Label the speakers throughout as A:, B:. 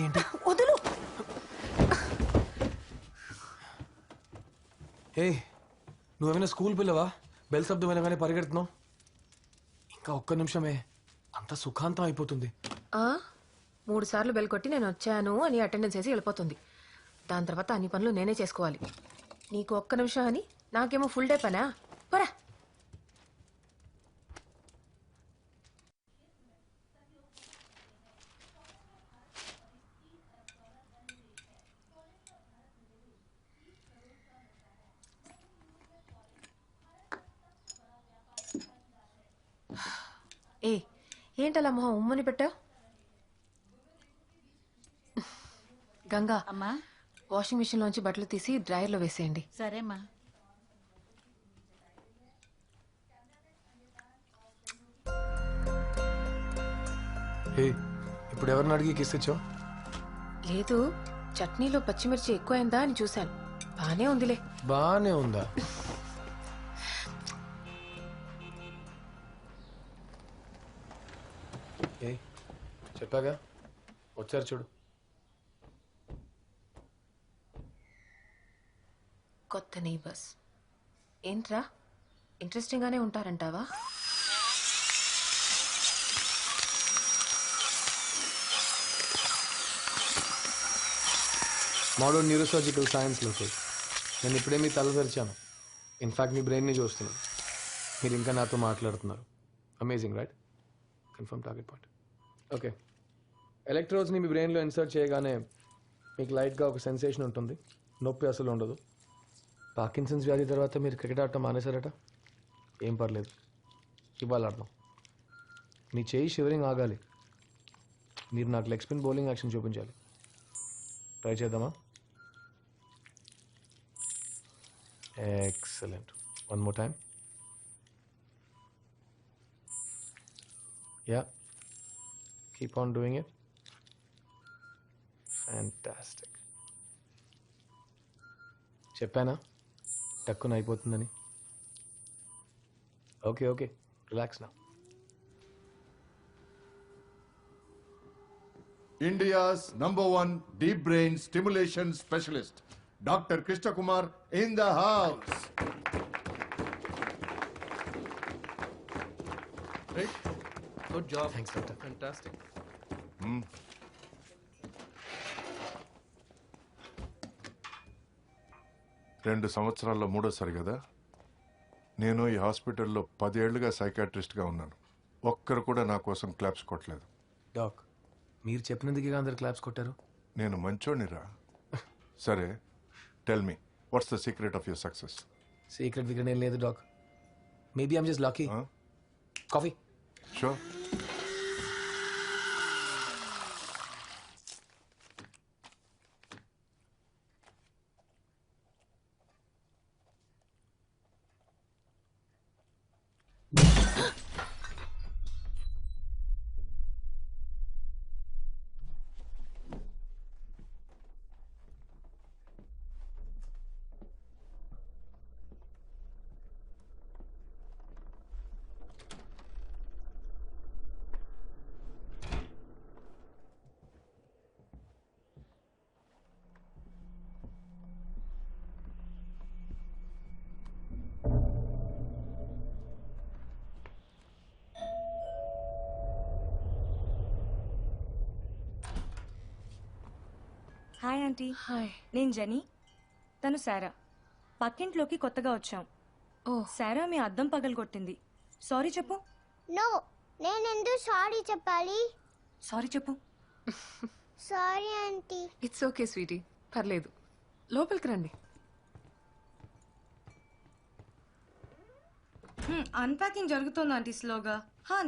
A: ఏంటి?
B: వదులు.
A: ఏ నువ్వేమైనా స్కూల్ పిల్లవా? బెల్ శబ్దం వినగానే పరిగెడుతున్నావు. ఇంకా ఒక్క నిమిషమే అంత సుఖాంతం అయిపోతుంది.
B: 3 సార్లు బెల్ కొట్టి నేను వచ్చాను అని అటెండెన్స్ వేసి వెళ్ళిపోతుంది. దాని తర్వాత అన్ని పనులు నేనే చేసుకోవాలి. నీకు ఒక్క నిమిషం అని నాకేమో ఫుల్ డే పనా? పరా. ఏంటలా మొహం ఉమ్మని పెట్టావు? గంగా
C: అమ్మా,
B: వాషింగ్ మిషన్ లోంచి బట్టలు తీసి డ్రైయర్లో వేసేయండి.
C: సరేమ్మా.
A: ఇప్పుడు ఎవరిని అడిగి కిస్ ఇచ్చావు?
B: లేదు, చట్నీలో పచ్చిమిర్చి ఎక్కువైందా అని చూశాను. బానే ఉందిలే.
A: బానే ఉందా? చెప్పాగా వచ్చారు చూడు.
B: కొత్త నైబర్స్ ఏంట్రా, ఇంట్రెస్టింగ్ గానే ఉంటారంటావా?
A: మోడర్న్ న్యూరోసర్జికల్ సైన్స్ లోకి నేను ఇప్పుడే మీ తల తెరిచాను. ఇన్ఫాక్ట్ మీ బ్రెయిన్ని చూస్తున్నాను. మీరు ఇంకా నాతో మాట్లాడుతున్నారు. Amazing right? Confirm target point. Okay, ఎలక్ట్రోడ్స్ని మీ బ్రెయిన్లో ఇన్సర్ట్ చేయగానే మీకు లైట్గా ఒక సెన్సేషన్ ఉంటుంది. నొప్పి అసలు ఉండదు. పార్కిన్సన్స్ వ్యాధి తర్వాత మీరు క్రికెట్ ఆడటం మానేశారట. ఏం పర్లేదు, ఇవాళ ఆడదాం. మీ చేయి షివరింగ్ ఆగాలి. మీరు నాకు లెగ్ స్పిన్ బౌలింగ్ యాక్షన్ చూపించాలి. ట్రై చేద్దామా? Excellent. One more time. Yeah, keep on doing it. Fantastic. చెప్పానా టక్కున అయిపోతుందని? ఓకే ఓకే, రిలాక్స్ నా.
D: India's #1 deep brain stimulation specialist, Dr. Krishna Kumar in the house.
E: Great. Good job.
A: Thanks, doctor.
E: Fantastic.
D: రెండు సంవత్సరాల్లో మూడోసారి కదా. నేను ఈ హాస్పిటల్లో 10 ఏళ్లుగా సైకాట్రిస్ట్గా ఉన్నాను. ఒక్కరు కూడా నా కోసం క్లాప్స్ కొట్టలేదు.
A: డాక్, మీరు చెప్పినందుకే అందరు క్లాప్స్ కొట్టారు.
D: నేను మంచోనిరా. సరే, tell me, what's the secret of your success?
A: Secret విక్రెట్ ఏం లేదు doc. Maybe I'm just lucky. Coffee?
D: Sure.
F: Hi aunty.
B: Hi.
F: నేను జెనీ, తను సారా. పక్కింట్లోకి కొత్తగా వచ్చాం. సారా మీ అద్దం పగలగొట్టింది. సారీ చెప్పు.
G: నో, నేను ఎందుకు సారీ చెప్పాలి?
F: సారీ చెప్పు.
G: Sorry aunty.
B: It's okay sweetie, పర్లేదు. లోపలికి రండి.
F: అన్పాకింగ్ జరుగుతుంది ఆంటీ స్లోగా.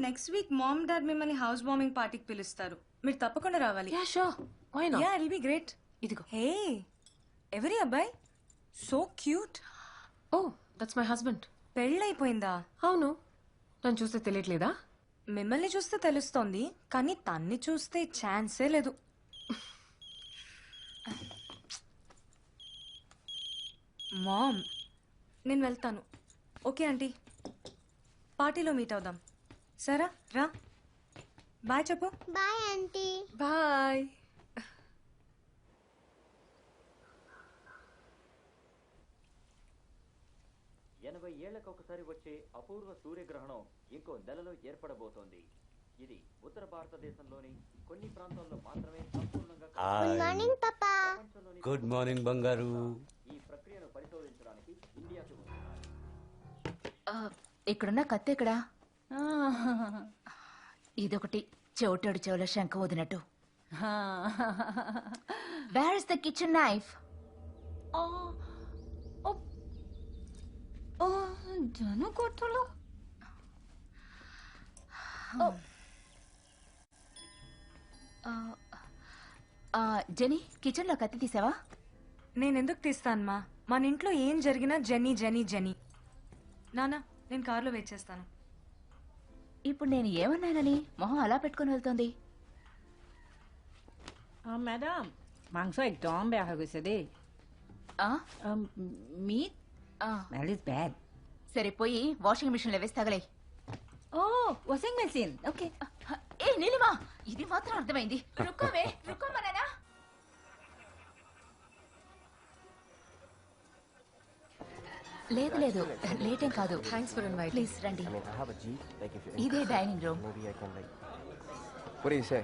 F: నెక్స్ట్ వీక్ మామ్ డాడ్ మిమ్మల్ని హౌస్ వార్మింగ్ పార్టీకి పిలుస్తారు. మీరు తప్పకుండా రావాలి.
B: Yeah sure, why not?
F: Yeah, it will be great.
B: ఇదిగో.
F: హే, ఎవరి అబ్బాయి? So cute.
B: Oh, that's my husband.
F: పెళ్ళైపోయిందా?
B: అవును. నన్ను చూస్తే తెలియట్లేదా?
F: మిమ్మల్ని చూస్తే తెలుస్తోంది, కానీ తన్ని చూస్తే ఛాన్సే లేదు. మామ్, నేను వెళ్తాను. ఓకే ఆంటీ, పార్టీలో మీట్ అవుదాం. సరే రా. బాయ్ చెప్పు.
G: Bye aunty.
B: బాయ్.
C: 80 ఏళ్లకు ఒకసారి వచ్చే అపూర్వ సూర్యగ్రహణం ఇంకో నెలలో ఏర్పడబోతోంది. ఇది ఉత్తర భారతదేశంలోని కొన్ని ప్రాంతాల్లో మాత్రమే సంపూర్ణంగా
G: గుడ్ మార్నింగ్ పాపా.
C: ప్రపంచంలోని
H: గుడ్ మార్నింగ్ బంగారు.
C: ఈ ప్రక్రియను పరిశోధించడానికి ఇండియాకి వస్తున్నారు.
I: ఇక్కడున్న కత్తి ఎక్కడా? ఇదొకటి చెవిటోడు చెవుల శంఖ వదినట్టు. Where is the kitchen knife?
F: జను కొట్టులు.
I: జెనీ, కిచెన్ లో కత్తి తీసావా?
F: నేనెందుకు తీస్తానమ్మా? మన ఇంట్లో ఏం జరిగినా జెనీ జెనీ జెనీ. నానా, నేను కార్లో వెయిట్ చేస్తాను.
I: ఇప్పుడు నేను ఏమన్నానని మొహం అలా పెట్టుకుని వెళ్తోంది?
J: Madame, মাংস একদম বেয়া হৈ গৈছে দেই. Meat smell is bad.
I: సరే, పోయి వాషింగ్ మిషన్ లో వేసి తగలే.
J: Oh, washing machine. Okay.
I: ఏ నీలిమా, ఇది మాత్రం అర్థమైంది. రుక్కోవే, రుక్కోమన్నానా? లేదు లేదు, లేట్ ఏం కాదు.
B: Thanks for invite.
I: ప్లీజ్ రండి. ఇదే dining room.
K: What do you say,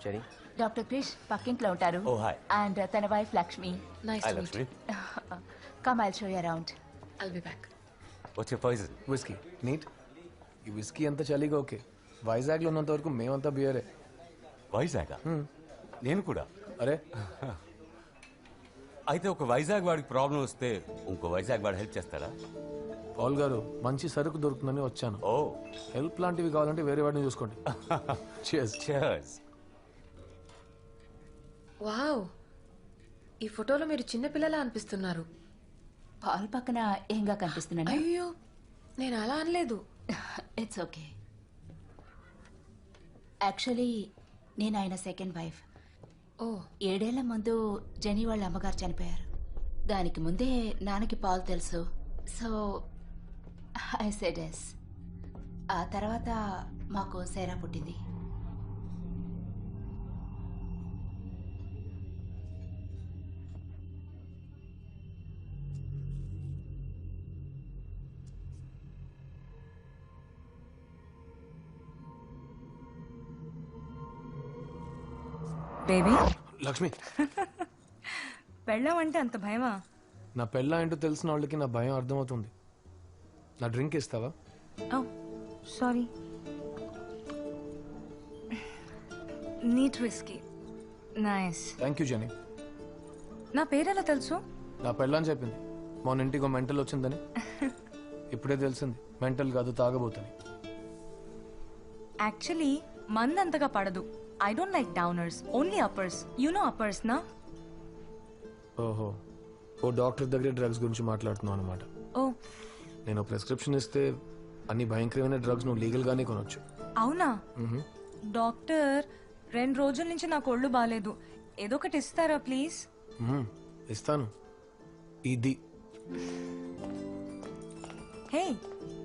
K: Jenny?
I: Doctor Krish పక్కింట్లో ఉంటారు.
H: Oh, hi.
I: అండ్ తన wife Lakshmi.
B: Nice
H: Hi,
B: to meet.
H: Lakshmi.
I: Come I'll show you around.
B: I'll be back.
H: What's your poison?
A: Whisky neat. ఈ whisky అంత చలిగా okay. వైజాగ్లో ఉన్నంత వరకు మేమంతా బియరే.
H: వైజాగ్? నేను కూడా.
A: అరే
H: అయితే ఒక వైజాగ్ వాడికి ప్రాబ్లం వస్తే ఇంకో వైజాగ్ వాడు హెల్ప్ చేస్తాడా?
A: పాల్ గారు, మంచి సరుకు దొరుకుతుందని వచ్చాను.
H: ఓ,
A: హెల్ప్ లాంటివి కావాలంటే వేరే వాడిని చూసుకోండి. Cheers.
H: cheers.
B: వావ్, ఈ ఫోటోలో మీరు చిన్న పిల్లలా అనిపిస్తున్నారు.
I: పాల్ పక్కన ఏంగా కనిపిస్తున్నాను?
B: అయ్యో, నేను అలా అనలేదు.
I: It's okay. యాక్చువల్లీ నేను ఆయన సెకండ్ వైఫ్.
B: ఓ,
I: 7 ఏళ్ల ముందు జెనీ వాళ్ళ అమ్మగారు చనిపోయారు. దానికి ముందే నాన్నకి పాల్ తెలుసు. So I said yes. ఆ తర్వాత మాకు సేరా పుట్టింది.
F: బేబీ,
A: లక్ష్మి,
F: పెళ్ళామంటే అంత భయమా?
A: నా పెళ్ళ ఏంటో తెలిసిన వాళ్ళకి నా భయం అర్థమవుతుంది. నా డ్రింక్ ఇస్తావా?
F: Oh sorry. Neat whisky. Nice.
A: Thank you Jenny.
F: నా పేరెలా తెలుసు?
A: నా పెళ్ళని చెప్పింది. మొన్న ఇంటికి మెంటల్ వచ్చిందని. ఇప్పుడే తెలిసింది మెంటల్ కాదు, తాగబోతుంది.
F: యాక్చువల్లీ మంది అంతగా పడదు. I don't like downers, only uppers. You know uppers నా?
A: ఓహో, ఓ డాక్టర్ దగ్గర డ్రగ్స్ గురించి మాట్లాడుతున్నావు అనమాట.
F: ఓ
A: నేను ప్రిస్క్రిప్షన్ ఇస్తే అన్ని భయంకరమైన డ్రగ్స్ నువ్వు లీగల్గానే కొనొచ్చు.
F: అవునా? డాక్టర్, 2 రోజుల నుంచి నాకు ఒళ్ళు బాగాలేదు. ఏదో ఒకటి ఇస్తారా ప్లీజ్?
A: ఇస్తాను. ఇది
F: హే,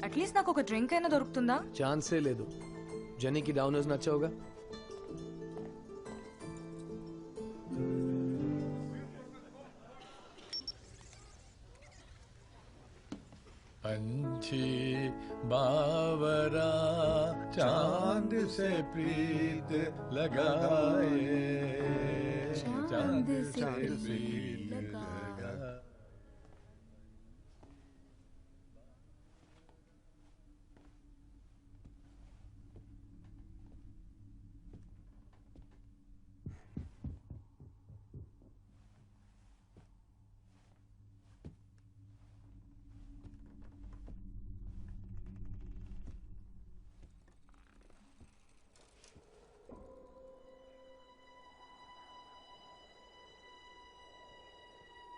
F: అట్లీస్ట్ నాకు ఒక డ్రింక్ అయినా దొరుకుతుందా?
A: ఛాన్సే లేదు. జెనీకి డౌనర్స్ నచ్చావుగా.
E: पंछी बावरा चांद से प्रीत लगाए, चांद से प्रीत लगाए.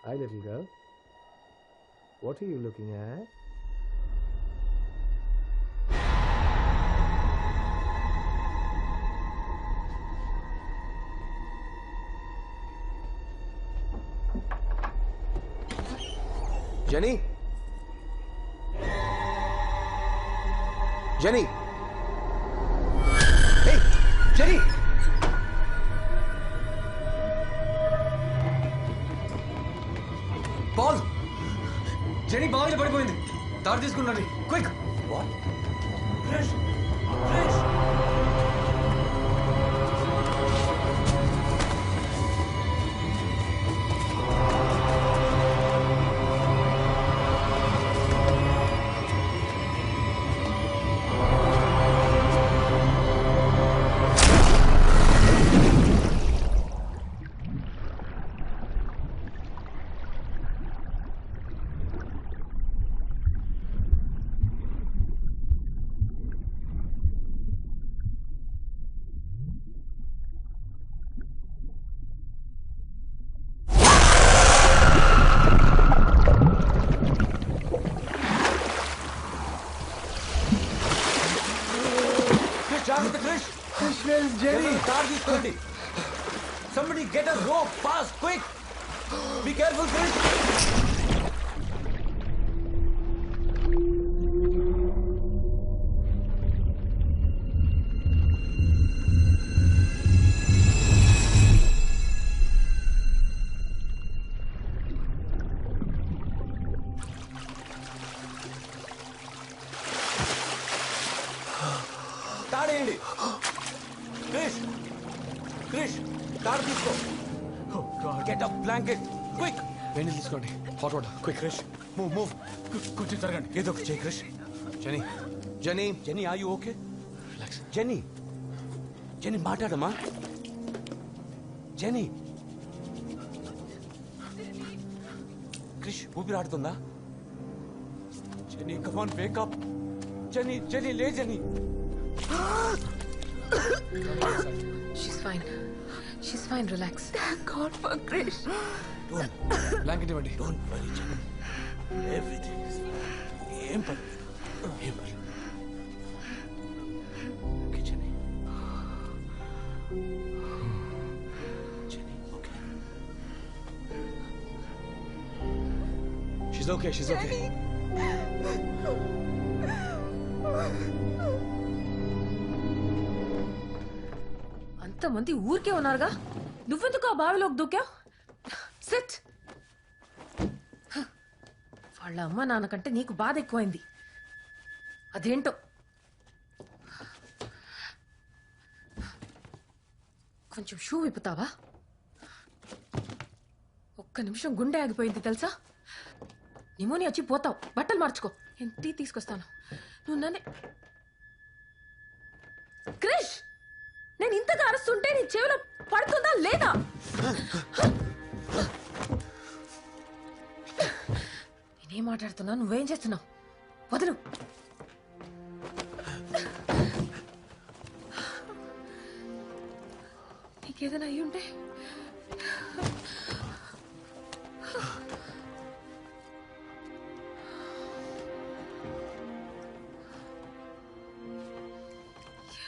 A: Hi, little girl. What are you looking at? Jenny? Jenny? Hey, Jenny! Paul, Jenny బాగా పడిపోయింది. కార్ తీసుకుంటండి quick.
H: Somebody get a rope fast, quick! Be careful, Chris! తాడేయండి క్రిష్ క్రిష్ తాడు తీసుకో గెట్ అ బ్లాంకెట్ క్విక్
A: వేణి తీసుకోండి hot water quick.
H: Chris move move కొంచెం జరగండి ఏదో ఒక చేయి Chris
A: Jenny Jenny
H: Jenny are you okay
A: relax.
H: Jenny Jenny మాట్లాడమ్మా జెనీ క్రిష్ ఊపిరాడుతుందా Jenny come on wake up Jenny Jenny లే Jenny
B: She's fine. She's fine. Relax. Thank God for Krish.
A: Blanket ఇవ్వండి.
H: Don't worry, Jenny. Everything is fine. ఏం పర్లేదు. ఏం పర్లేదు. Okay, Jenny. Jenny, okay.
A: She's okay. She's okay.
B: అంతమంది ఊరికే ఉన్నారుగా, నువ్వెందుకు ఆ బావిలోకి దూకావు? సిట్. వాళ్ళ అమ్మ నాన్నకంటే నీకు బాధ ఎక్కువైంది. అదేంటో. కొంచెం షూ విప్పుతావా? ఒక్క నిమిషం గుండె ఆగిపోయింది తెలుసా? నిమోనియా వచ్చి పోతావు. బట్టలు మార్చుకో. నేను టీ తీసుకొస్తాను. నువ్వు నన్నే క్రిష్, నేను ఇంతగా అరుస్తుంటే నీ చెవిలో పడుతుందా లేదా? నేనేం మాట్లాడుతున్నా, నువ్వేం చేస్తున్నావు? వదలు. నీకేదైనా అయ్యి ఉంటే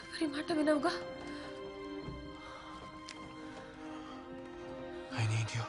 B: ఎవరి మాట వినవుగా?
A: I need you.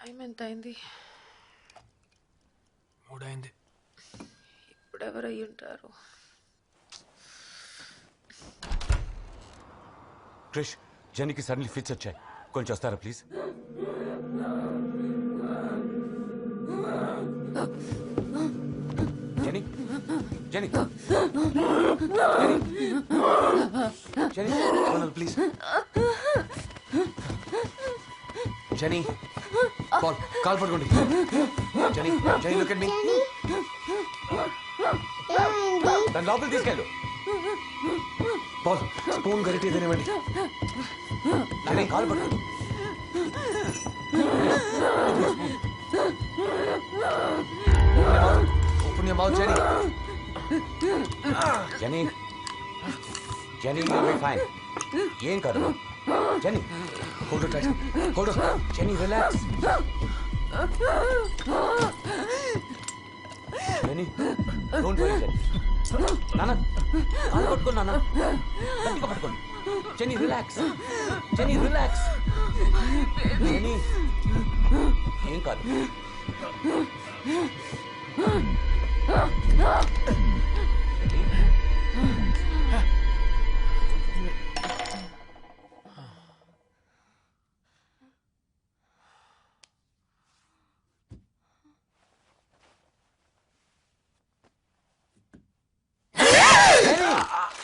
B: టైం ఎంత అయింది?
A: 3 అయింది.
B: ఇప్పుడెవరు అయ్యి ఉంటారు?
H: క్రిష్, జెనీకి సడన్లీ ఫిట్స్ వచ్చాయి. కొంచెం వస్తారా please? Jenny Jenny Jenny Jenny
A: please. Jenny కాల్ పట్టుకోండి. Jenny Jenny look at me.
H: దాని లోపల తీసుకెళ్ళు.
A: పాల్ స్పూన్ గరిటె ఏదైనా
H: జెనీ కాల్ పట్టుకో.
A: Open your mouth, Jenny.
H: Jenny Jenny you will be fine. ఏం కాదు Jenny. Hold it tight. Hold Jenny relax. Jenny don't worry Jenny. నాన్న కాలు పట్టుకో నాన్న. గట్టిగా పట్టుకోండి. Jenny relax. Jenny relax. Jenny ఏం కాదు.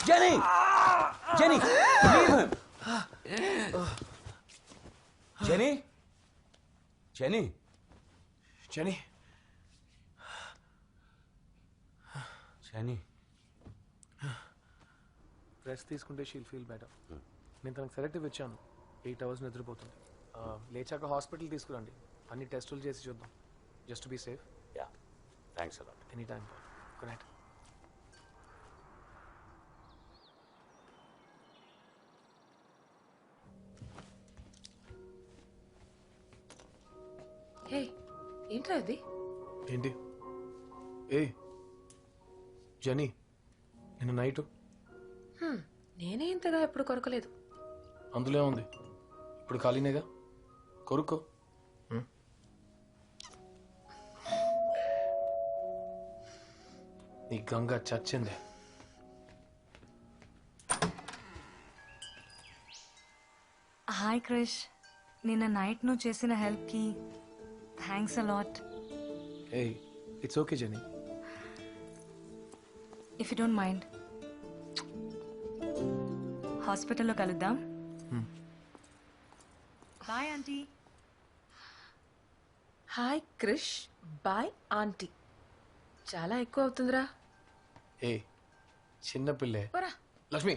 H: Jenny! Jenny! Leave him! Jenny? Jenny?
A: Jenny?
H: Jenny?
A: Rest తీసుకుంటే షీల్ ఫీల్ బెటర్. నేను తనకు సెలెక్టివ్ ఇచ్చాను. 8 hours నిద్రపోతుంది. లేచాక హాస్పిటల్ తీసుకురండి. అన్ని టెస్టులు చేసి చూద్దాం. Just to be safe.
H: Yeah. Thanks a lot.
A: Any time. Good night.
B: Hey ఏంట్రా ఇది?
A: ఏంటి? ఏ జెనీ, నిన్న నైట్
B: నేనే ఇంతగా ఎప్పుడు కొరకలేదు.
A: అందులో ఉంది. ఇప్పుడు ఖాళీనేగా, కొరుక్కో. నీ గంగ చచ్చిందే.
F: హాయ్ క్రిష్, నిన్న నైట్ నువ్వు చేసిన హెల్ప్కి థ్యాంక్స్ అలాట్.
A: ఏ it's okay Jenny.
F: If you don't mind హాస్పిటల్లో కలుద్దాం. Bye aunty.
B: Hi Chris, bye aunty. చాలా ఎక్కువ అవుతుందిరా.
A: ఏ చిన్న పిల్లే.
B: పోరా.
A: లక్ష్మి,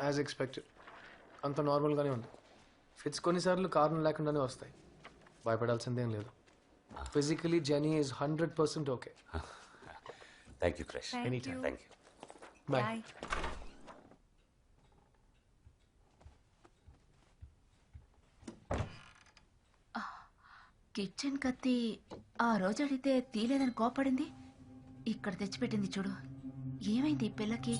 A: యాజ్ ఎక్స్పెక్టెడ్ అంత నార్మల్గానే ఉంది. ఫిట్స్ కొన్నిసార్లు కారణం లేకుండానే వస్తాయి. భయపడాల్సిందేం లేదు. Physically Jenny is 100% okay.
H: Thank you, Krish.
A: Anytime.
H: Thank you.
A: Bye.
I: Kitchen కత్తి ఆ రోజు అడిగితే తీలేదని కోపడింది. ఇక్కడ తెచ్చిపెట్టింది చూడు. ఏమైంది ఈ పిల్లకి?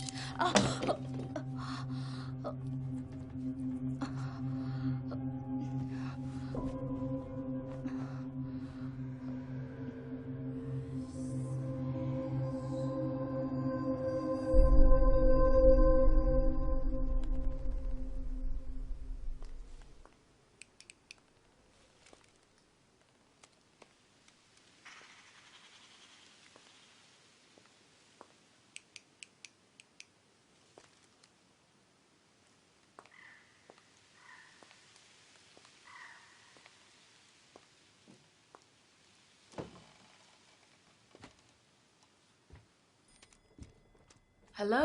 B: Hello,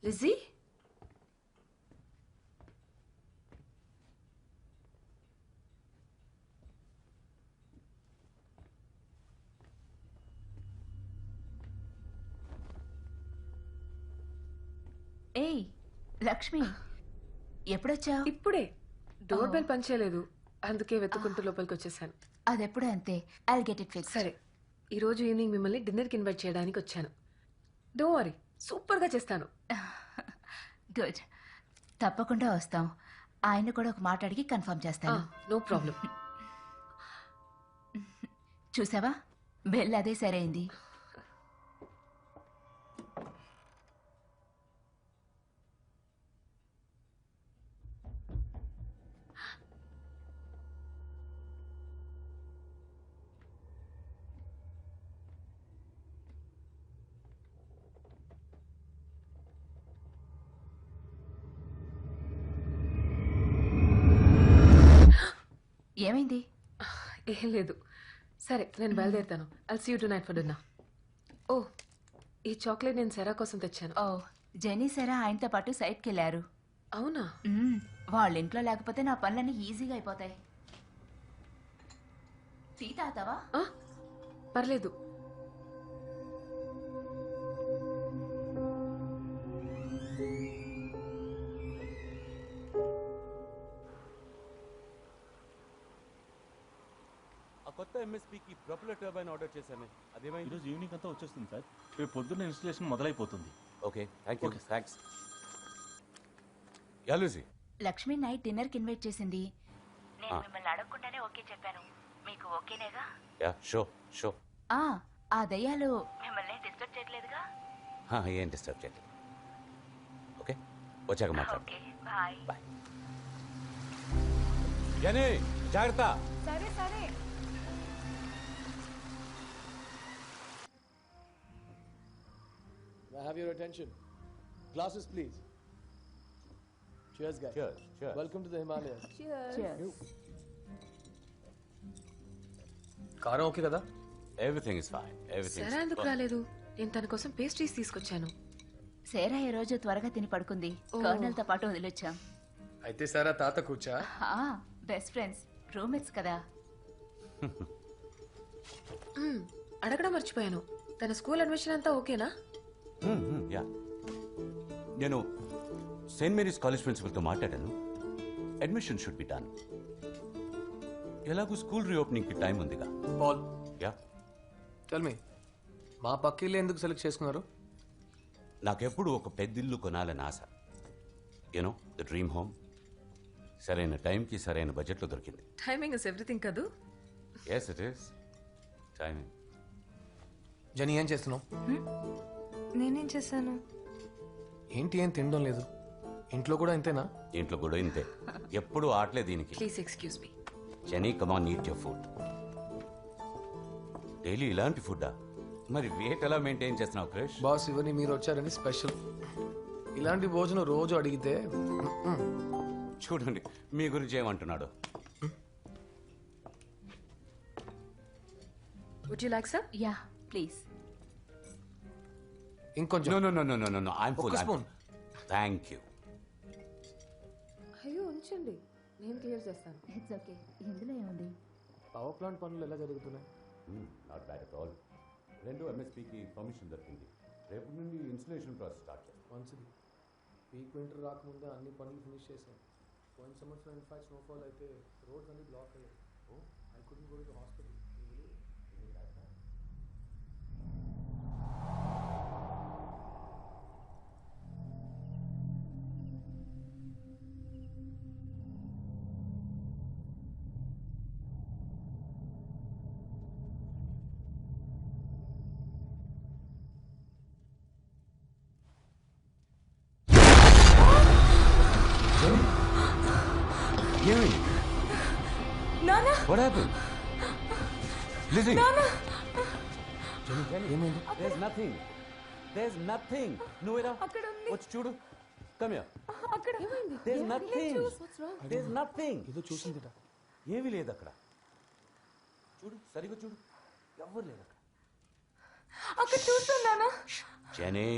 B: Lizzie.
I: ఏయ్ లక్ష్మి, ఎప్పుడొచ్చావు?
B: ఇప్పుడే. డోర్ బెల్ పనిచేయలేదు, అందుకే వెతుకుంటూ లోపలికి వచ్చేసాను.
I: అదెప్పుడు అంతే. I'll get it fix.
B: సరే, ఈరోజు ఈవినింగ్ మిమ్మల్ని డిన్నర్కి ఇన్వైట్ చేయడానికి వచ్చాను. డోంట్ వరీ, సూపర్గా చేస్తాను.
I: గుడ్, తప్పకుండా వస్తాం. ఆయన కూడా ఒక మాట అడిగి కన్ఫర్మ్ చేస్తాను.
B: No problem.
I: చూసావా, బెల్ అదే సరైంది. ఏమైంది?
B: ఏం లేదు, సరే నేను బయలుదేరుతాను. I'll see you tonight for dinner. ఓ, ఈ చాక్లెట్ నేను సెరా కోసం తెచ్చాను.
I: ఓ, జెనీ సెరా ఆయనతో పాటు సైట్కి వెళ్ళారు.
B: అవునా?
I: వాళ్ళ ఇంట్లో లేకపోతే నా పనులన్నీ ఈజీగా అయిపోతాయి. టీ తాగుతావా?
B: పర్లేదు.
L: కొత్త ఎంఎస్పీకి ప్రొపెల్లర్ టర్బైన్ ఆర్డర్ చేశాను. అదేమైంది?
M: ఈరోజు ఈవినింగ్ అంతా వచ్చేస్తుంది సార్. రేపు పొద్దున్న ఇన్స్టలేషన్ మొదలైపోతుంది.
L: Okay, thank you. Thanks. Yeah Lucy,
I: Lakshmi night డిన్నర్కి ఇన్వైట్ చేసింది. నేను మిమ్మల్ని అడగకుండానే ఓకే చెప్పాను. మీకు ఓకేనేగా?
L: Yeah show show.
I: ఆ దయ్యాలు మిమ్మల్ని డిస్టర్బ్ చేయట్లేదుగా?
L: ఏం డిస్టర్బ్ చేయలేదు. ఓకే, వచ్చాక మాట్లాడు.
I: Okay, bye.
L: బాయ్. జనీ, జాగ్రత్త.
F: సరే సరే.
A: I have your attention. Glasses, please. Cheers, guys.
L: Cheers. Cheers.
A: Welcome to the Himalayas.
I: Cheers.
A: కారం ఓకే కదా?
L: Everything is fine. Everything.
B: Cera ఎందుకు రాలేదు? నేను తన కోసం పేస్ట్రీస్ తీసుకొచ్చాను.
I: సేరా ఈ రోజు త్వరగా తిని పడుకుంది. కర్నల్ తో పాటు వదిలొచ్చాం.
A: అయితే సారా తాత కూర్చా?
I: బెస్ట్ ఫ్రెండ్స్, రూమ్మేట్స్ కదా.
B: అడగడం మర్చిపోయాను. తన స్కూల్ అడ్మిషన్ అంతా ఓకేనా?
L: యా, నేను సెయింట్ మేరీస్ కాలేజ్ ప్రిన్సిపల్తో మాట్లాడాను. Admission should be done. ఎలాగూ స్కూల్ రీఓపెనింగ్కి టైం ఉందిగా.
A: పాల్,
L: యా,
A: టెల్ మీ, మా పక్కిల్లు ఎందుకు సెలెక్ట్ చేసుకున్నారు?
L: నాకెప్పుడు ఒక పెద్దిల్లు కొనాలని ఆశ. You know, the dream home. సరైన టైంకి సరైన బడ్జెట్లో దొరికింది.
B: టైమింగ్ ఇస్ ఎవ్రీథింగ్ కదూ?
L: Yes it is timing.
A: Jenny, ఏం చేస్తున్నావు?
F: నేనేం చేశాను?
A: ఏంటి, ఏం తినడం లేదు? ఇంట్లో కూడా ఇంతేనా?
L: ఇంట్లో కూడా ఇంతే. ఎప్పుడు ఆటలే దీనికి.
B: Please excuse me.
L: Jenny, come on, eat your food. Daily ఇలాంటి ఫుడ్డా? మరి వెయిట్ ఎలా మెయింటైన్ చేస్తున్నావు క్రిష్?
A: బాస్, ఇవన్నీ మీరు వచ్చారని స్పెషల్. ఇలాంటి భోజనం రోజు అడిగితే
L: చూడండి మీ గురించి ఏమంటున్నాడు.
B: Would you like sir?
I: Yeah please.
A: ఇంకొంచెం.
L: No no no no no no, I'm full. Thank you.
B: అయ్యో ఉంచండి, నేను క్లియర్ చేస్తాను.
I: It's okay. ఇందులో ఏముంది?
A: పవర్ ప్లాంట్ పనులు ఎలా జరుగుతున్నాయి?
L: Not bad at all. 2 ఎంఎస్పీకి పర్మిషన్ దొరికింది. రేపు నుండి ఇన్స్టలేషన్ ప్రాసెస్ స్టార్ట్ చేస్తాం.
A: మంచిది. పీక్ వింటర్ రాకముందే అన్ని పనులు ఫినిష్ చేసాం. పోయిన సంవత్సరం ఇన్ఫాక్ట్ స్నోఫాల్ అయితే రోడ్స్ అన్ని బ్లాక్ అయ్యాయి. I couldn't go to hospital.
L: ఏమైంది?
F: నానా,
L: What happened? Lizzie.
F: నానా.
L: ఏమైంది? There's nothing. There's nothing. నువ్వేరా? వచ్చి చూడు. Come here.
F: అక్కడ ఏమైంది?
L: There's nothing. There's nothing.
A: ఏదో చూసిందిట.
L: ఏమీ లేదు అక్కడ. చూడు, సరిగ్గా చూడు. ఎవ్వరు లేదు అక్కడ.
F: అక్కడ చూస్తున్నానా?
L: Jenny.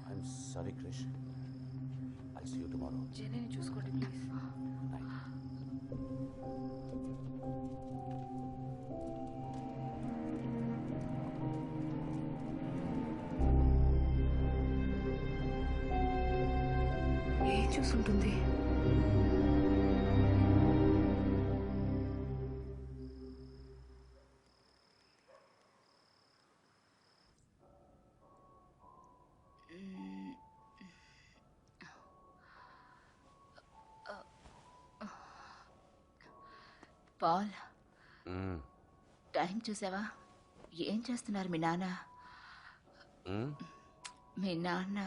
L: I'm sorry, Krish. I'll see you tomorrow.
B: జెనీని చూసుకోండి ప్లీజ్. ఏం చూసుంటుంది?
I: పాల్, టైం చూసావా? ఏం చేస్తున్నారు మీ నాన్న? మీ నాన్న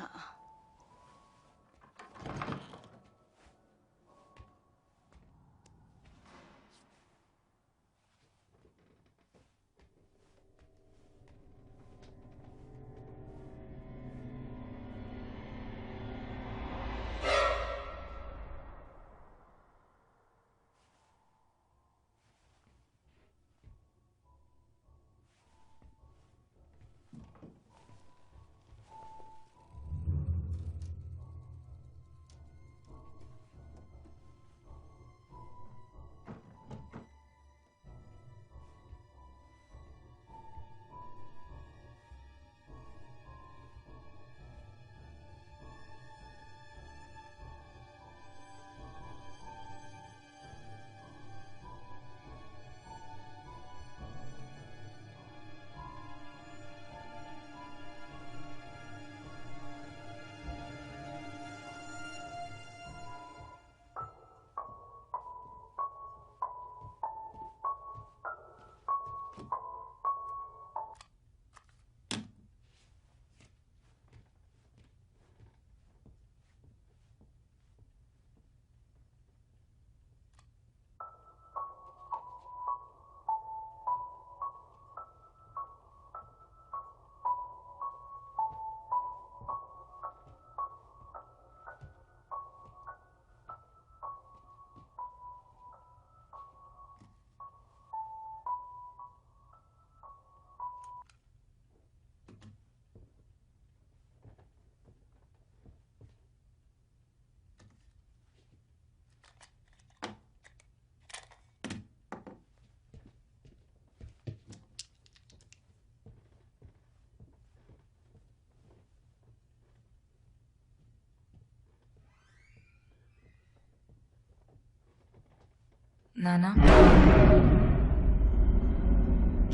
N: నానా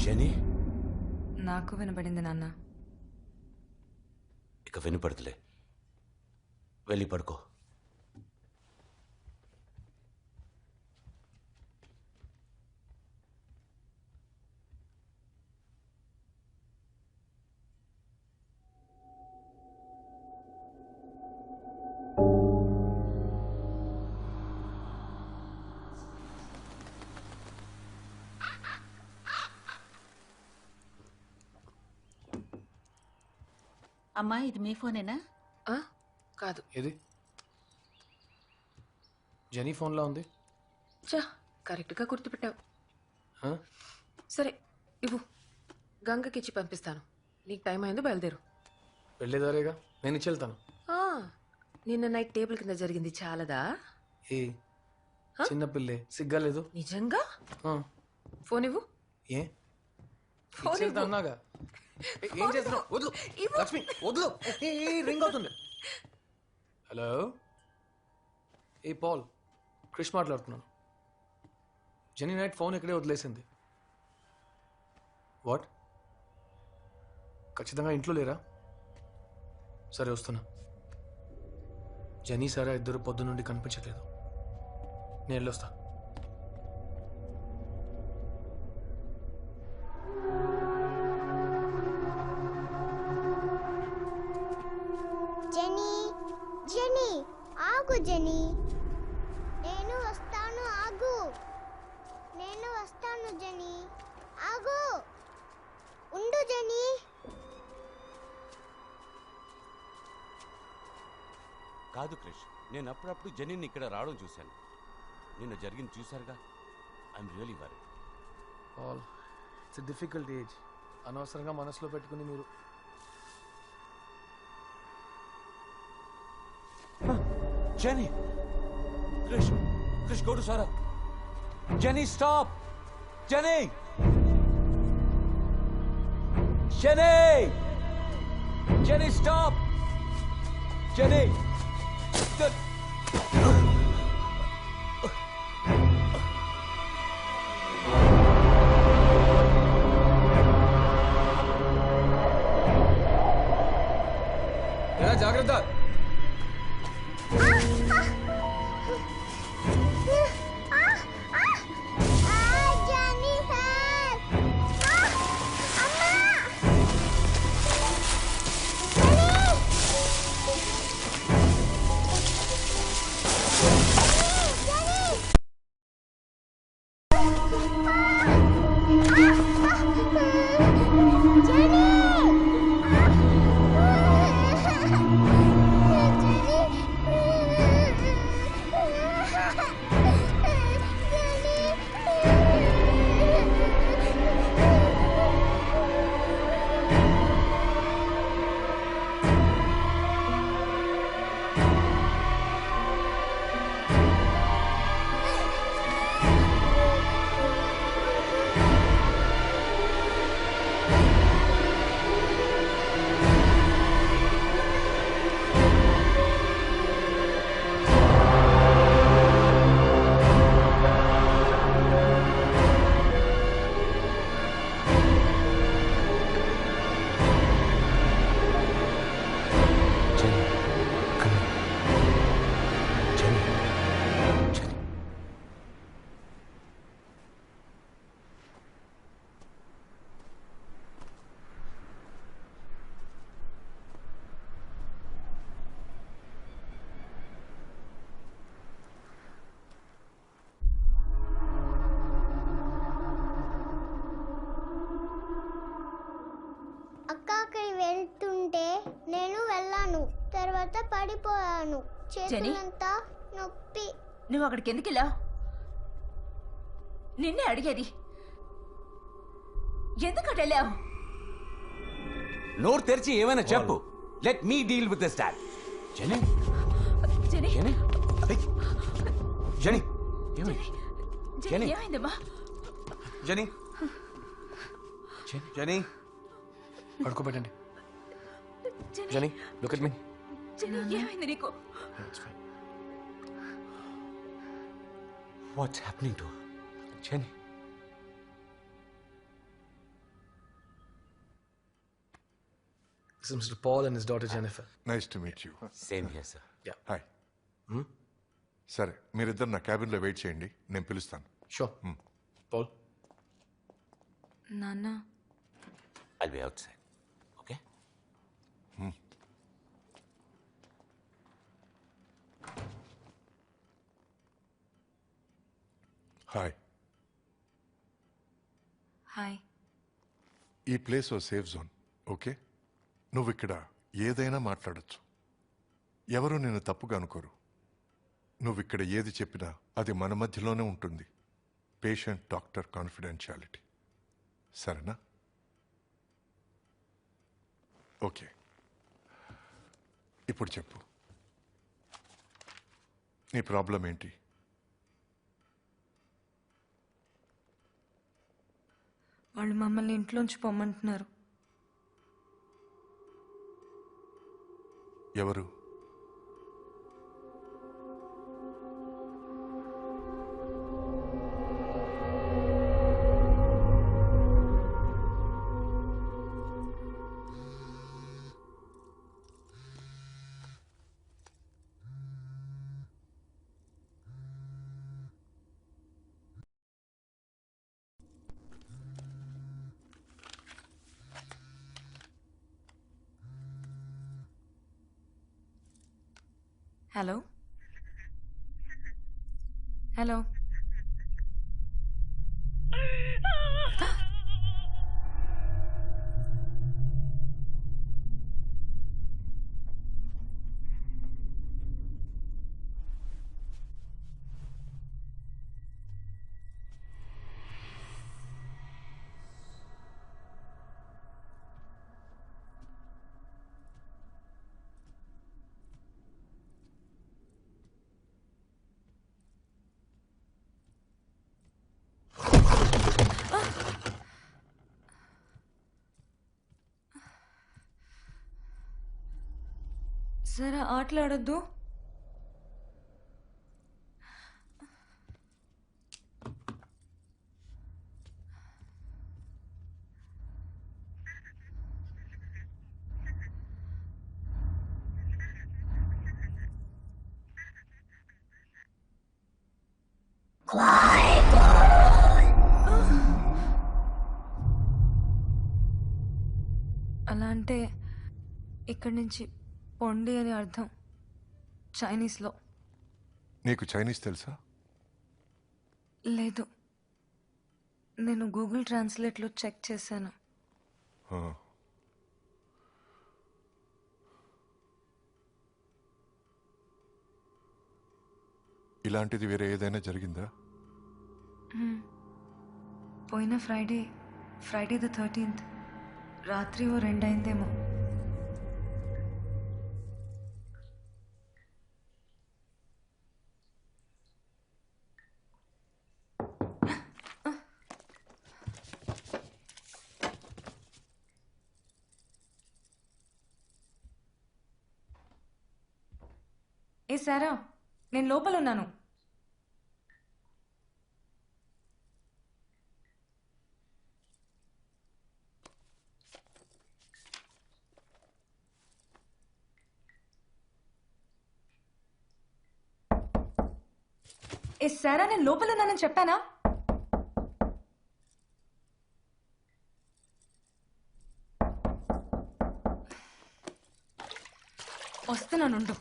L: జెనీ
N: నాకు వినపడింది నాన్న.
L: ఇక వినపడదులే, వెళ్ళి పడుకో.
I: అమ్మా ఇది మీ ఫోనేనా?
B: కాదు.
A: ఏది? జెనీ ఫోన్లో ఉంది.
B: చా కరెక్ట్గా గుర్తుపెట్టావు.
A: ఆ?
B: సరే ఇవ్వు, గంగకి ఇచ్చి పంపిస్తాను. నీకు టైం అయిందో బయలుదేరు.
A: వెళ్ళేదారేగా, నేను ఇచ్చి వెళ్తాను.
B: నిన్న నైట్ టేబుల్ కింద జరిగింది చాలదా?
A: ఏ చిన్న పిల్లే, సిగ్గా లేదు?
B: నిజంగా? ఫోన్ ఇవ్వు.
A: ఏ అన్నాగా. ఏం చేస్తున్నావు? వద్దు లక్ష్మి, వద్దు. రింగ్ అవుతుంది. హలో, ఏ పాల్, క్రిష్ మాట్లాడుతున్నాను. జెనీ నైట్ ఫోన్ ఇక్కడే వదిలేసింది. వాట్? ఖచ్చితంగా ఇంట్లో లేరా? సరే వస్తున్నా. జెనీ సారా ఇద్దరు పొద్దు నుండి కనిపించట్లేదు. నేను వెళ్ళొస్తా.
G: జెనీ, జెనీ ఆగు. జెనీ నేను వస్తాను, ఆగు. నేను వస్తాను జెనీ, ఆగు. ఉండు జెనీ.
L: కాదు క్రిష్, నేను అప్పుడప్పుడు జెనీని ఇక్కడ రావడం చూశాను. నిన్న జరిగింది చూశారుగా. I'm really worry.
A: Paul, it's difficult age. అనవసరంగా మనసులో పెట్టుకుని మీరు.
L: Jenny! Krish, go to Sarah. Jenny, stop! Jenny! Jenny, stop! Jenny!
A: జాగ్రత్త.
G: నేను వెళ్ళాను, తర్వాత పడిపోయాను. చేతులంతా నొప్పి.
I: నువ్వు అక్కడికి ఎందుకు వెళ్ళావు? నిన్నే అడిగేది. ఎందుకు వెళ్ళావు?
L: నోరు తెరిచి ఏమైనా చెప్పు. Let me deal with this dad. Jenny,
I: Jenny,
L: Jenny, Jenny, Jenny,
I: ఏమైందమ్మా?
L: జెనీ, జెనీ,
A: పడుకోబెట్టండి. Jenny, look at me.
I: Jenny, ఏమైంది నీకు?
L: What's happening to?
H: Jenny.
A: This is Mr. Paul and his daughter Jennifer.
D: Nice to meet you.
L: Same here sir.
D: Hi. సరే మీరిద్దరు నా క్యాబిన్లో wait చేయండి, నేను పిలుస్తాను.
A: Sure. Paul.
N: నాన్న
L: I'll be outside. Okay?
D: Hi.
N: Hi.
D: ఈ ప్లేస్ ఓ సేఫ్ జోన్, ఓకే? నువ్వు ఇక్కడ ఏదైనా మాట్లాడచ్చు, ఎవరు నేను తప్పుగా అనుకోరు. నువ్వు ఇక్కడ ఏది చెప్పినా అది మన మధ్యలోనే ఉంటుంది. పేషెంట్ డాక్టర్ కాన్ఫిడెన్షియాలిటీ, సరేనా? ఓకే, ఇప్పుడు చెప్పు, నీ ప్రాబ్లం ఏంటి?
N: వాళ్ళు మమ్మల్ని ఇంట్లోంచి పొమ్మంటున్నారు.
D: ఎవరు?
N: Hello hello. సరే ఆటలాడొద్దు. అలా అంటే ఇక్కడి నుంచి పొండి అని అర్థం చైనీస్లో.
D: నీకు చైనీస్ తెలుసా?
N: లేదు, నేను గూగుల్ ట్రాన్స్లేట్లో చెక్ చేశాను.
D: ఇలాంటిది వేరే ఏదైనా జరిగిందా?
N: పోయిన ఫ్రైడే ద 13th రాత్రి ఓ 2 అయిందేమో. ఏ సారా, నేను లోపల ఉన్నాను. ఏ సారా, నేను లోపల ఉన్నానని చెప్పానా? వస్తున్నానుండు.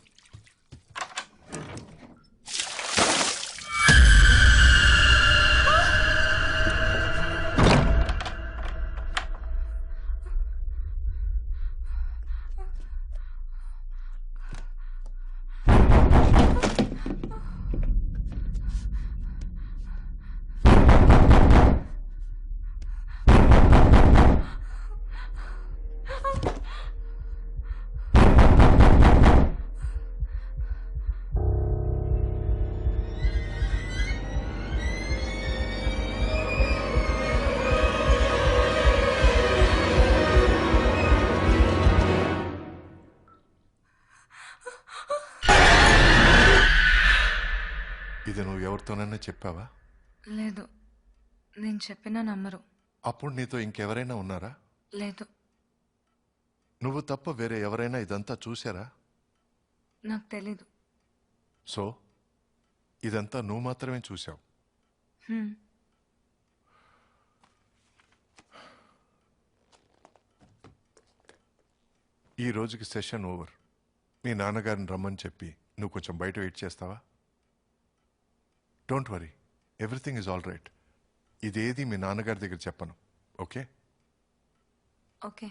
D: ఇది నువ్వు ఎవరితోనైనా చెప్పావా?
N: లేదు, నేను చెప్పినా నమ్మరు.
D: అప్పుడు నీతో ఇంకెవరైనా ఉన్నారా?
N: లేదు,
D: నువ్వు తప్ప వేరే ఎవరైనా ఇదంతా చూశారా?
N: నాకు తెలీదు.
D: సో ఇదంతా నువ్వు మాత్రమే చూశావు.
N: హ్మ్.
D: ఈ రోజుకి సెషన్ ఓవర్. మీ నాన్నగారిని రమ్మని చెప్పి నువ్వు కొంచెం బయట వెయిట్ చేస్తావా? Don't worry, everything is all right. ఇదేది మీ నాన్నగారి దగ్గర చెప్పను, ఓకే?
N: ఓకే.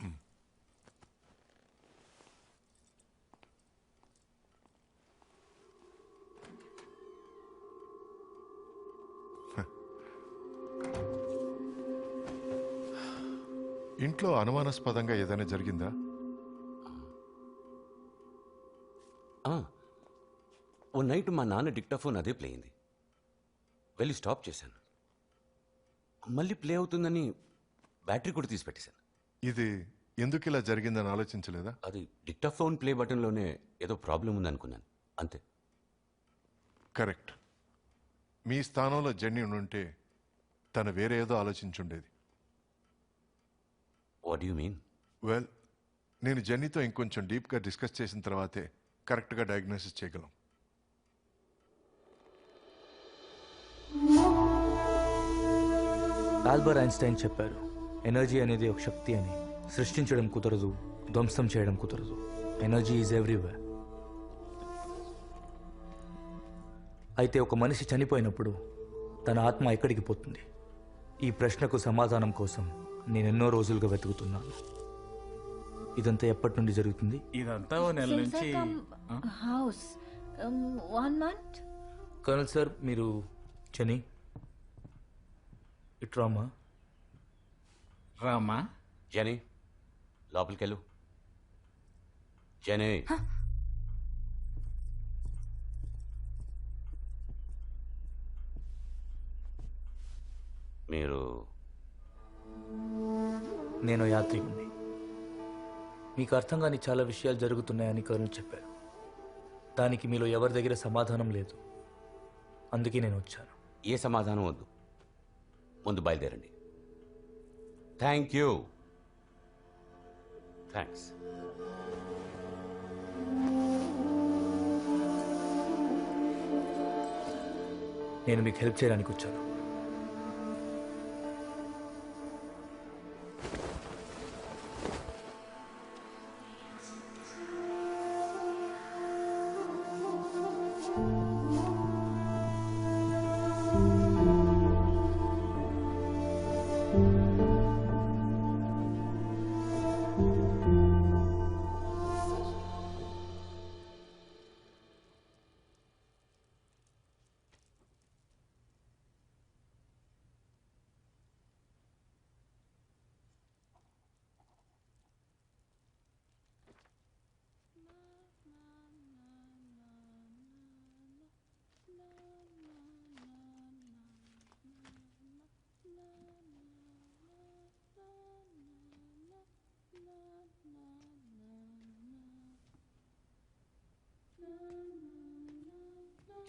D: ఇంట్లో అనుమానాస్పదంగా ఏదైనా జరిగిందా?
L: ఓ నైట్ మా నాన్న డిక్టాఫోన్ అదే ప్లే అయింది. వెళ్ళి స్టాప్ చేశాను. మళ్ళీ ప్లే అవుతుందని బ్యాటరీ కూడా తీసి పెట్టేశాను.
D: ఇది ఎందుకు ఇలా జరిగిందని ఆలోచించలేదా?
L: అది డిక్టాఫోన్ ప్లే బటన్లోనే ఏదో ప్రాబ్లం ఉందనుకున్నాను, అంతే.
D: కరెక్ట్. మీ స్థానంలో జెన్నీ ఉంటే తను వేరే ఏదో ఆలోచించుండేది.
L: What you mean?
D: వెల్, నేను జెన్నీతో ఇంకొంచెం డీప్గా డిస్కస్ చేసిన తర్వాతే కరెక్ట్గా డయాగ్నోసిస్ చేయగలం.
O: ఆల్బర్ట్ ఐన్స్టైన్ చెప్పారు, ఎనర్జీ అనేది ఒక శక్తి అని. సృష్టించడం కుదరదు, ధ్వంసం చేయడం కుదరదు. Energy is everywhere. అయితే ఒక మనిషి చనిపోయినప్పుడు తన ఆత్మ ఎక్కడికి పోతుంది? ఈ ప్రశ్నకు సమాధానం కోసం నేను ఎన్నో రోజులుగా వెతుకుతున్నాను. ఇదంతా ఎప్పటి నుండి జరుగుతుంది?
M: ఇదంతా ఓ నెల నుంచి.
I: House 1 month.
O: కర్నల్ సార్, మీరు చెని ఇట్రామా
M: రామా
L: జెనీ లోపలికి వెళ్ళు. జెనీ, మీరు?
O: నేను యాత్రికుణ్ణి. మీకు అర్థం కాని చాలా విషయాలు జరుగుతున్నాయని కర్నల్ చెప్పారు. దానికి మీలో ఎవరి దగ్గర సమాధానం లేదు. అందుకే నేను వచ్చాను.
L: ఏ సమాధానం వద్దు, ముందు బయలుదేరండి. Thank you. థ్యాంక్స్.
O: నేను మీకు హెల్ప్ చేయడానికి వచ్చాను.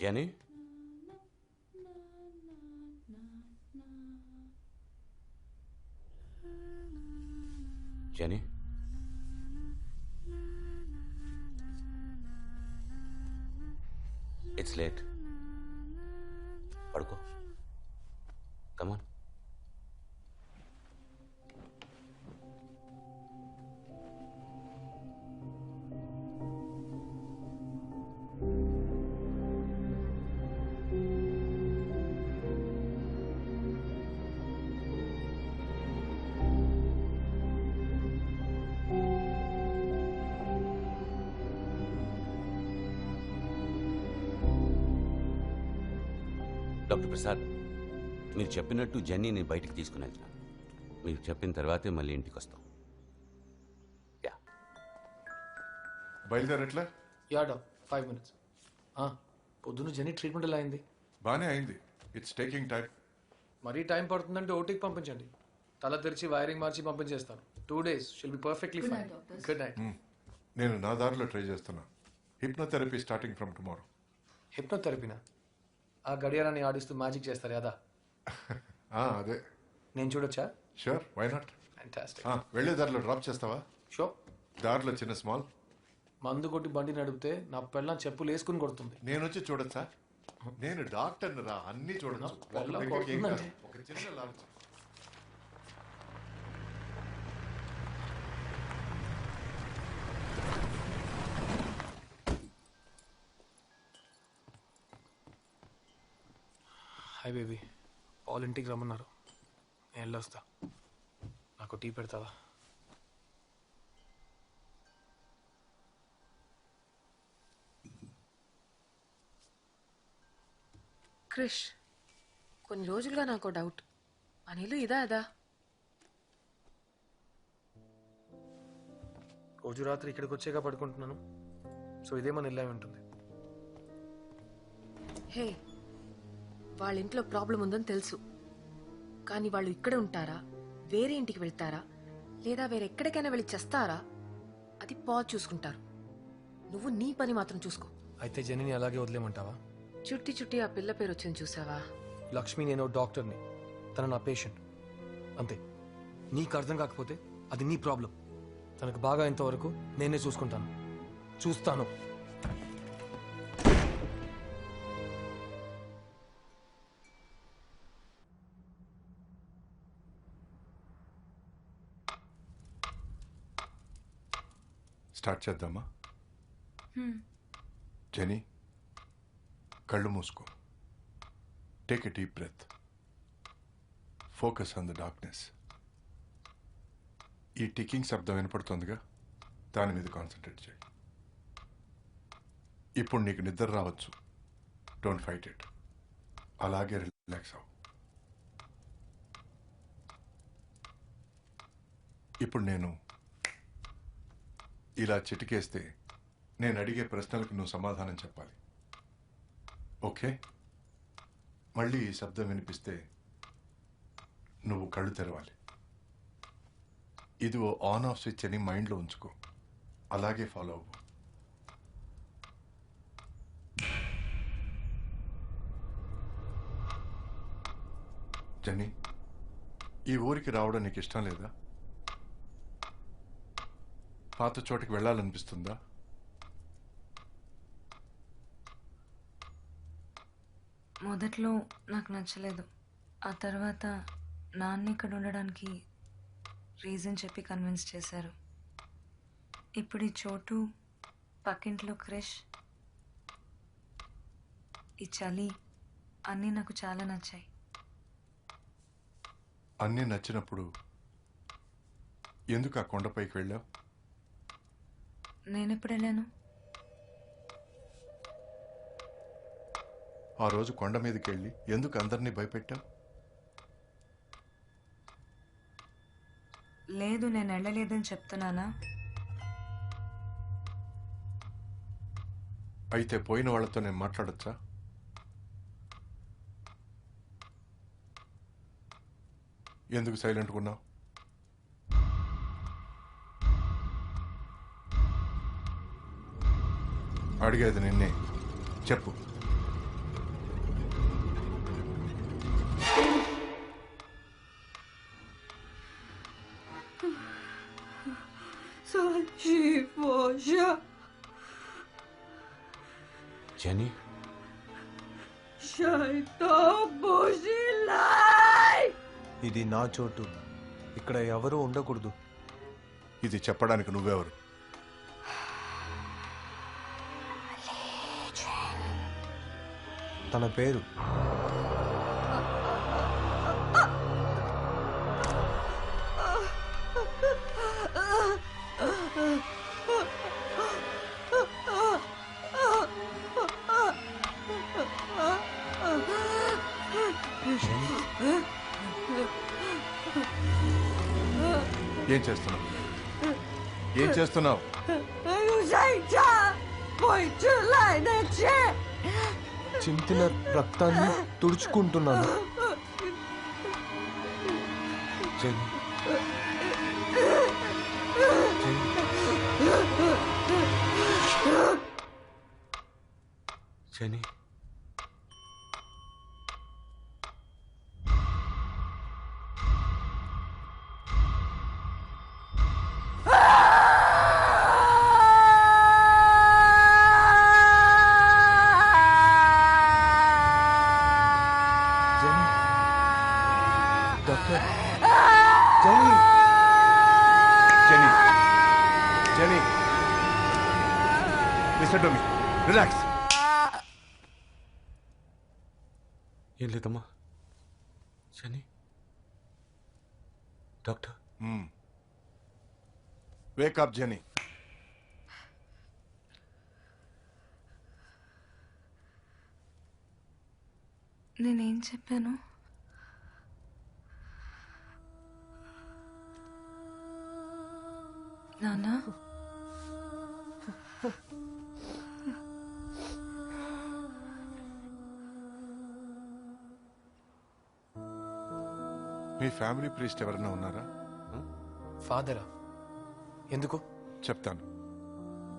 L: Jenny, Jenny, it's late. పడుకో. కమాన్. డాక్టర్ ప్రసాద్, మీరు చెప్పినట్టు జెన్నీని బయటికి తీసుకుని వెళ్తున్నాను. మీరు చెప్పిన తర్వాతే మళ్ళీ ఇంటికి వస్తాం. యా,
D: బయలుదేరట్లే?
A: యాడా 5 minutes. పొద్దున్న జెనీ ట్రీట్మెంట్ ఎలా అయింది?
D: బానే అయింది. It's taking time.
A: మరీ టైం పడుతుందంటే ఓటీకి పంపించండి. తల తెరిచి వైరింగ్ మార్చి పంపించేస్తాను. 2 days she'll be perfectly fine. Good night.
D: నేను నా దారిలో ట్రై చేస్తున్నా. Hypnotherapy starting from tomorrow.
A: హిప్నోథెరపీనా? ఆ గడియారాన్ని ఆడిస్తూ మ్యాజిక్ చేస్తారు కదా?
D: అదే
A: నేను చూడొచ్చా?
D: Sure, why not.
A: ఫ్యాంటాస్టిక్.
D: వెళ్ళే దారిలో డ్రాప్ చేస్తావా?
A: షూర్.
D: దారిలో చిన్న స్మాల్
A: మందు కొట్టి బండి నడిపితే నా పెళ్ళం చెప్పులు వేసుకుని కొడుతుంది.
D: నేను వచ్చి చూడొచ్చా? నేను డాక్టర్ని రా, అన్నీ చూడొచ్చు.
A: పెళ్ళం
D: ఒక
A: కొడుతుందంటే.
D: చిన్న లాంచ్.
A: హాయ్ బేబీ, పాల్ ఇంటికి రమ్మన్నారు, నేను వెళ్ళొస్తా. నాకు టీ పెడతావా?
B: క్రిష్, కొన్ని రోజులుగా నాకు డౌట్, మన ఇల్లు ఇదా అదా?
A: రోజు రాత్రి ఇక్కడికి వచ్చాక పడుకుంటున్నాను, సో ఇదే మన ఇల్లు అయి ఉంటుంది.
B: హే, వాళ్ళ ఇంట్లో ప్రాబ్లం ఉందని తెలుసు, కానీ వాళ్ళు ఇక్కడే ఉంటారా, వేరే ఇంటికి వెళ్తారా, లేదా వేరే ఎక్కడికైనా వెళ్ళి చేస్తారా, అది పాజ్ చూసుకుంటారు. నువ్వు నీ పని మాత్రం చూసుకో.
A: అయితే జెనీని అలాగే వదిలేమంటావా?
B: చుట్టి చుట్టి ఆ పిల్ల పేరు వచ్చింది చూసావా?
A: లక్ష్మి, నేను డాక్టర్ని, తన నా పేషెంట్, అంతే. నీకు అర్థం కాకపోతే అది నీ ప్రాబ్లం. తనకు బాగా ఇంతవరకు నేనే చూసుకుంటాను, చూస్తాను.
D: స్టార్ట్ చేద్దామా? జెనీ, కళ్ళు మూసుకో. Take a deep breath. Focus on the darkness. ఈ టికింగ్ శబ్దం వినపడుతుందిగా, దాని మీద కాన్సన్ట్రేట్ చేయి. ఇప్పుడు నీకు నిద్ర రావచ్చు, డోంట్ ఫైట్ ఇట్. అలాగే రిలాక్స్ అవ్వు. ఇప్పుడు నేను ఇలా చిటికేస్తే నేను అడిగే ప్రశ్నలకు నువ్వు సమాధానం చెప్పాలి, ఓకే? మళ్ళీ ఈ శబ్దం వినిపిస్తే నువ్వు కళ్ళు తెరవాలి. ఇది ఓ ఆన్ ఆఫ్ స్విచ్ అని మైండ్లో ఉంచుకో, అలాగే ఫాలో అవ్వు. జెన్నీ, ఈ ఊరికి రావడం నీకు ఇష్టం లేదా? పాత చోటికి వెళ్ళాలనిపిస్తుందా?
N: మొదట్లో నాకు నచ్చలేదు, ఆ తర్వాత నాన్న ఇక్కడ ఉండడానికి రీజన్ చెప్పి కన్విన్స్ చేశారు. ఇప్పుడు ఈ చోటు, పక్కింట్లో క్రిష్, ఈ చలి అన్నీ నాకు చాలా నచ్చాయి.
D: అన్నీ నచ్చినప్పుడు ఎందుకు ఆ కొండపైకి వెళ్ళావు?
N: నేనెప్పుడు వెళ్ళాను?
D: ఆ రోజు కొండ మీదకి వెళ్ళి ఎందుకు అందరినీ భయపెట్టావు?
N: లేదు, నేను వెళ్ళలేదని చెప్తున్నానా?
D: అయితే పోయిన వాళ్ళతో నేను మాట్లాడొచ్చా? ఎందుకు సైలెంట్గా ఉన్నావు? అడిగేది నిన్నే, చెప్పు.
L: జెనీ,
A: ఇది నా చోటు, ఇక్కడ ఎవరు ఉండకూడదు.
D: ఇది చెప్పడానికి నువ్వెవరు?
A: తన పేరు
D: ఏం చేస్తున్నావు? ఏం చేస్తున్నావు?
A: చింతిన రక్తాన్ని తుడుచుకుంటున్నాను.
L: Jenny, Jenny,
D: listen to me, relax.
L: ఏం లేదమ్మా. Jenny, doctor.
D: Wake up Jenny.
N: నేనేం చెప్పాను? నానా
D: మీ ఫ్యామిలీ ప్రీస్ట్ ఎవరైనా ఉన్నారా?
A: ఫాదరా? ఎందుకు?
D: చెప్తాను.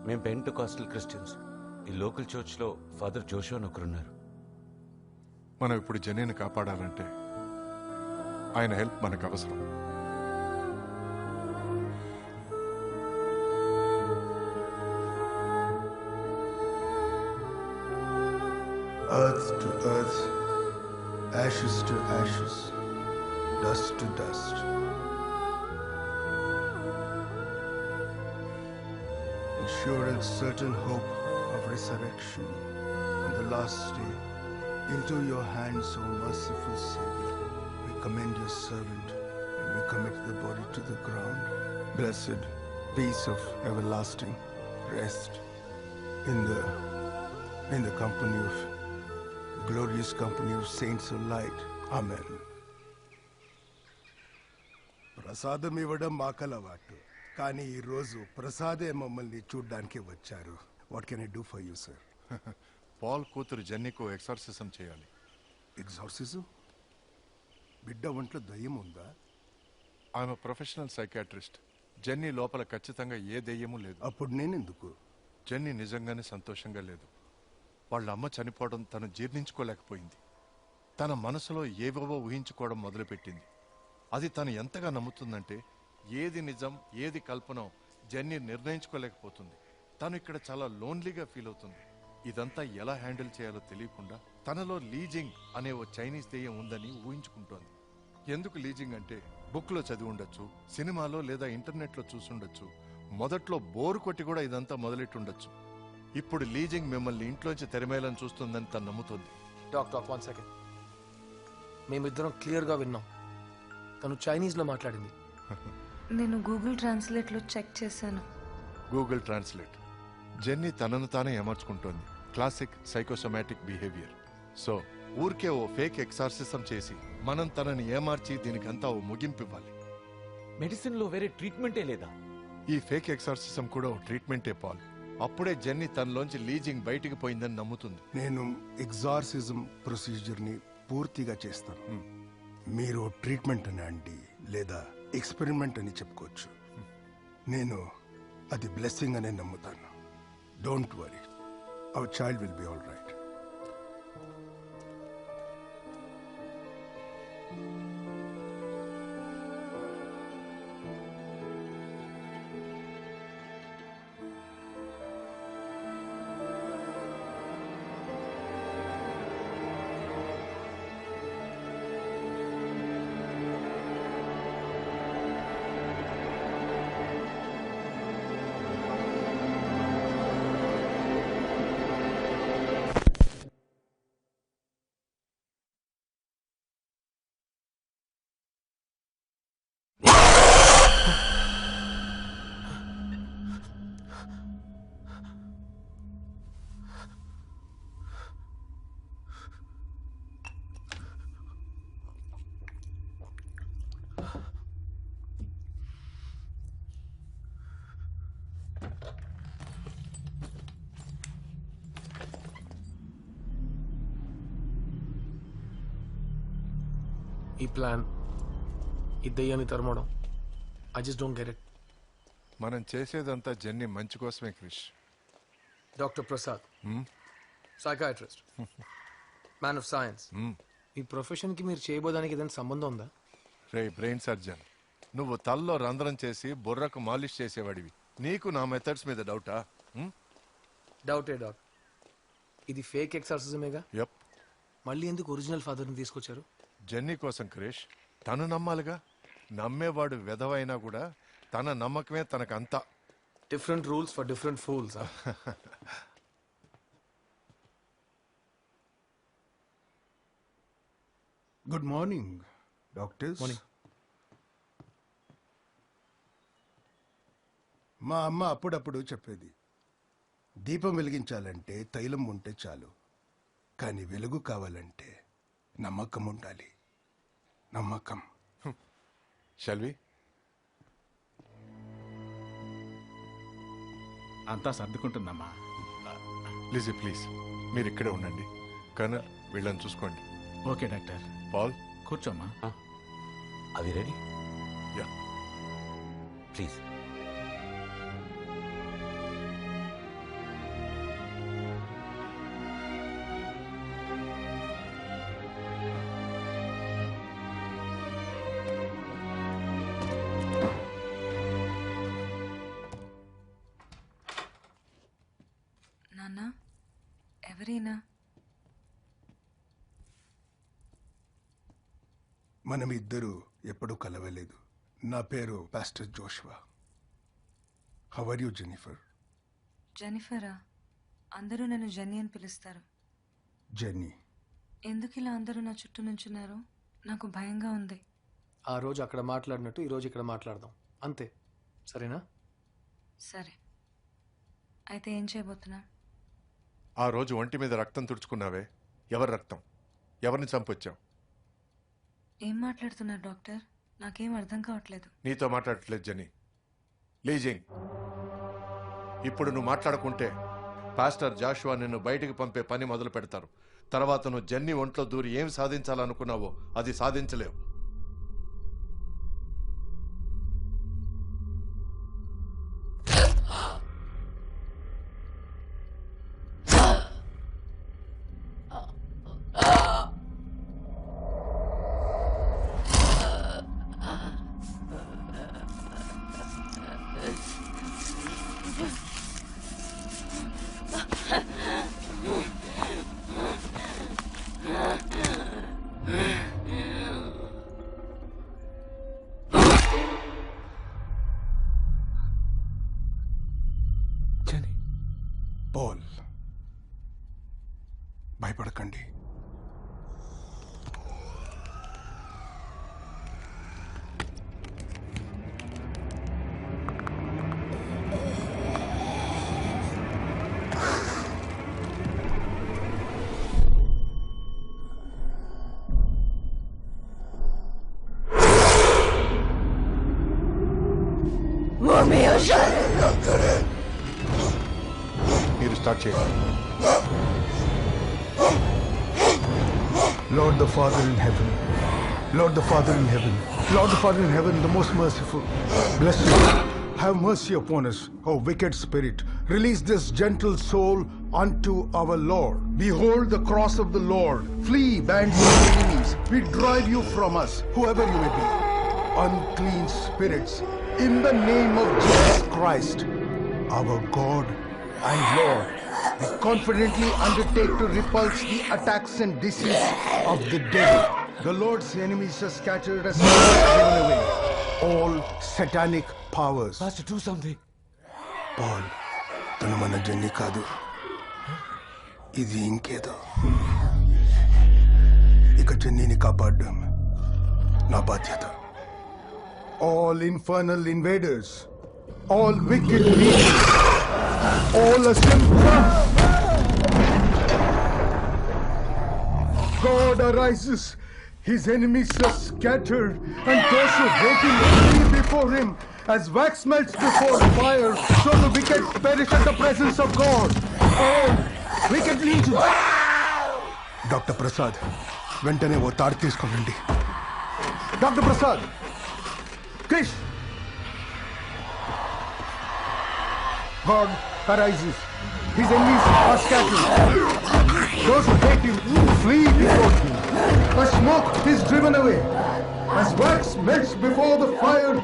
L: మేము పెంటెకాస్టల్ క్రిస్టియన్స్. ఈ లోకల్ చర్చ్లో ఫాదర్ జోషువా అని ఒకరున్నారు.
D: మనం ఇప్పుడు జెన్నీని కాపాడాలంటే ఆయన హెల్ప్ మనకు అవసరం.
P: Earth to earth, ashes to ashes, dust to dust. Ensuring certain hope of resurrection on the last day. Into your hands, O merciful Savior, we commend your servant and we commit the body to the ground. Blessed peace of everlasting rest in the company of glorious company of saints of light. Amen. ప్రసాదం ఇవ్వడం మాకలవాటు, కానీ ఈరోజు ప్రసాదే మమ్మల్ని చూడ్డానికి వచ్చారు. What can I do for you sir?
D: Paul కూతురు జెన్నీకు exorcism చేయాలి.
P: ఎక్సార్సిజం? బిడ్డ ఒంట్లో దయ్యం ఉందా?
D: ఆమె ప్రొఫెషనల్ సైకాట్రిస్ట్. జెన్నీ లోపల ఖచ్చితంగా ఏ దెయ్యమూ లేదు.
P: అప్పుడు నేనెందుకు?
D: జెన్నీ నిజంగానే సంతోషంగా లేదు. వాళ్ళ అమ్మ చనిపోవడం తను జీర్ణించుకోలేకపోయింది. తన మనసులో ఏవేవో ఊహించుకోవడం మొదలుపెట్టింది. అది తను ఎంతగా నమ్ముతుందంటే ఏది నిజం ఏది కల్పనో జెన్నీ నిర్ణయించుకోలేకపోతుంది. తను ఇక్కడ చాలా లోన్లీగా ఫీల్ అవుతుంది. ఇదంతా ఎలా హ్యాండిల్ చేయాలో తెలియకుండా తనలో లీజింగ్ అనే ఓ చైనీస్ దెయ్యం ఉందని ఊహించుకుంటోంది. ఎందుకు లీజింగ్ అంటే బుక్లో చదివి ఉండొచ్చు, సినిమాలో లేదా ఇంటర్నెట్లో చూసుండొచ్చు. మొదట్లో బోరు కొట్టి కూడా ఇదంతా మొదలెట్టుండొచ్చు. ఇప్పుడు లీజింగ్ మిమ్మల్ని ఇంట్లోంచి తెరమేయాలని చూస్తుందని తను నమ్ముతుంది.
A: Doctor 1 second. మేమిద్దరం క్లియర్గా విన్నాం. తను చైనీస్లో మాట్లాడింది.
N: నేను గూగుల్ ట్రాన్స్లేట్లో చెక్ చేశాను.
D: Google translate. జెన్నీ తనను తానే ఏమర్చుకుంటోంది. Classic psychosomatic behaviour. సో ఊరికే ఓ ఫేక్ ఎక్సార్సిజం చేసి మనం తనని ఏమార్చి దీనికంతా ఓ ముగింపు ఇవ్వాలి.
L: మెడిసిన్లో వేరే ట్రీట్మెంటే లేదా?
D: ఈ ఫేక్ ఎక్సార్సిజం కూడా ఓ ట్రీట్మెంటే పాల్. అప్పుడే జెన్నీ తనలోంచి లీజింగ్ బయటికి పోయిందని నమ్ముతుంది.
P: నేను ఎగ్జార్సిజం ప్రొసీజర్ని పూర్తిగా చేస్తాను. మీరు ట్రీట్మెంట్ అని అండి లేదా ఎక్స్పెరిమెంట్ అని చెప్పుకోవచ్చు. నేను అది బ్లెస్సింగ్ అనే నమ్ముతాను. Don't worry, our child will be all right.
A: ఈ ప్లాన్, ఈ దెయ్యాన్ని తరమడం, I just don't get it.
D: మనం చేసేదంతా జెన్నీ మంచి కోసమే Chris.
A: Doctor Prasad, psychiatrist, man of science. ఈ ప్రొఫెషన్కి మీరు చేయబోదానికి ఏదైనా సంబంధం ఉందా?
D: రే బ్రెయిన్ సర్జన్, నువ్వు తల్లో రంధ్రం చేసి బుర్రకు మాలిష్ చేసేవాడివి. నీకు నా మెథడ్స్ మీద డౌటా?
A: డౌటే డాక్. ఇది ఫేక్ ఎక్సర్సిజమేగా?
D: యప్.
A: మళ్ళీ ఎందుకు ఒరిజినల్ ఫాదర్ని తీసుకొచ్చారు?
D: జెన్నీ కోసం క్రిష్. తను నమ్మాలిగా. నమ్మేవాడు వెధవైనా కూడా తన నమ్మకమే తనకంతా.
A: Different rules for different fools.
P: Good morning doctors. మా అమ్మ అప్పుడప్పుడు చెప్పేది, దీపం వెలిగించాలంటే తైలం ఉంటే చాలు, కానీ వెలుగు కావాలంటే నమ్మకం ఉండాలి. నమ్మకం.
D: షల్వి,
M: అంతా సర్దుకుంటుందమ్మా.
D: లిజీ ప్లీజ్ మీరు ఇక్కడే ఉండండి. కర్నల్ వీళ్ళని చూసుకోండి.
M: Okay doctor.
D: పాల్
M: కూర్చోమ్మా.
L: అవి రెడీ?
D: Yeah
L: please.
N: నాన్న, ఎవరైనా?
P: మనం ఇద్దరు ఎప్పుడూ కలవలేదు. నా పేరు pastor Joshua. How are you Jennifer?
N: జెన్నిఫరా? అందరూ నన్ను జెన్నీ అని పిలుస్తారు.
P: జెన్నీ.
N: ఎందుకు ఇలా అందరూ నా చుట్టూ నుంచున్నారు? నాకు భయంగా ఉంది.
A: ఆ రోజు అక్కడ మాట్లాడినట్టు ఈరోజు ఇక్కడ మాట్లాడదాం, అంతే. సరేనా?
N: సరే. అయితే ఏం చేయబోతున్నా?
D: ఆ రోజు ఒంటి మీద రక్తం తుడుచుకున్నావే, ఎవరి రక్తం? ఎవరిని చంపొచ్చావు?
N: ఏం మాట్లాడుతున్నారు డాక్టర్? నాకేం అర్థం కావట్లేదు.
D: నీతో మాట్లాడట్లేదు జెన్నీ. లీజింగ్, ఇప్పుడు నువ్వు మాట్లాడుకుంటే పాస్టర్ జాషువా నిన్ను బయటికి పంపే పని మొదలు పెడతారు. తర్వాత నువ్వు జెన్నీ ఒంట్లో దూరి ఏం సాధించాలనుకున్నావో అది సాధించలేవు.
P: పాల్, భయపడకండి.
D: మీరు స్టార్ట్ చేయండి.
P: Lord the Father in heaven, Lord the Father in heaven, Lord the Father in heaven, the most merciful, bless you. Have mercy upon us, O wicked spirit. Release this gentle soul unto our Lord. Behold the cross of the Lord. Flee, bands of enemies. We drive you from us, whoever you may be. Unclean spirits, in the name of Jesus Christ, our God and Lord, we confidently undertake to repulse the attacks and disease of the devil. The Lord's enemies are scattered as driven away. All satanic powers.
L: Pastor, do something.
P: Paul, తను మన jenny కాదు, ఇది ఇంకేదో. ఇక జెన్నీని కాపాడడం నా బాధ్యత. All infernal invaders, all wicked leaders, all assemble. God arises, his enemies are scattered, and those who hate him flee before him. As wax melts before fire, so the wicked perish at the presence of God. All wicked legions. Dr. Prasad, వెంటనే ఓ తాడు తీసుకోండి. Doctor Prasad, Krish. God arises. His enemies are scattered. Those who hate him flee before him. A smoke is driven away. As wax melts before the fire,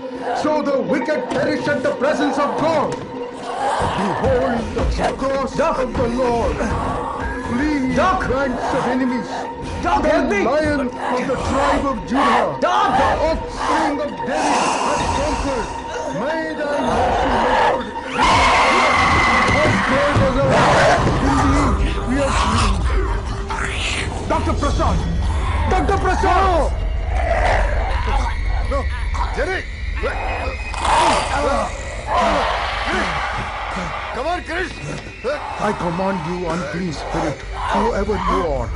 P: so the wicked perish at the presence of God. Behold the cross of the Lord. Flee, ranks of enemies. The Lion of the tribe of Judah, the offspring of David, has conquered. May thy mercy, Lord, we are free. Dr. Prasad! Dr. Prasad!
D: No, Jenny! Come on, Chris!
P: I command you, unclean spirit, whoever you are,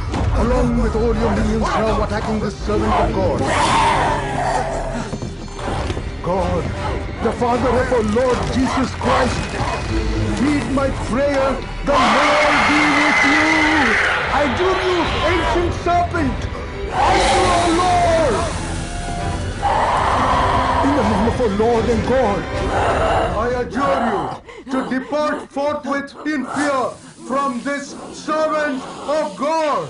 P: along with all your minions now attacking this servant of God. God, the Father of our Lord Jesus Christ, heed my prayer, the Lord be with you. I adjure you, ancient serpent, unto our Lord. In the name of our Lord and God, I adjure you to depart forthwith in fear from this servant of God.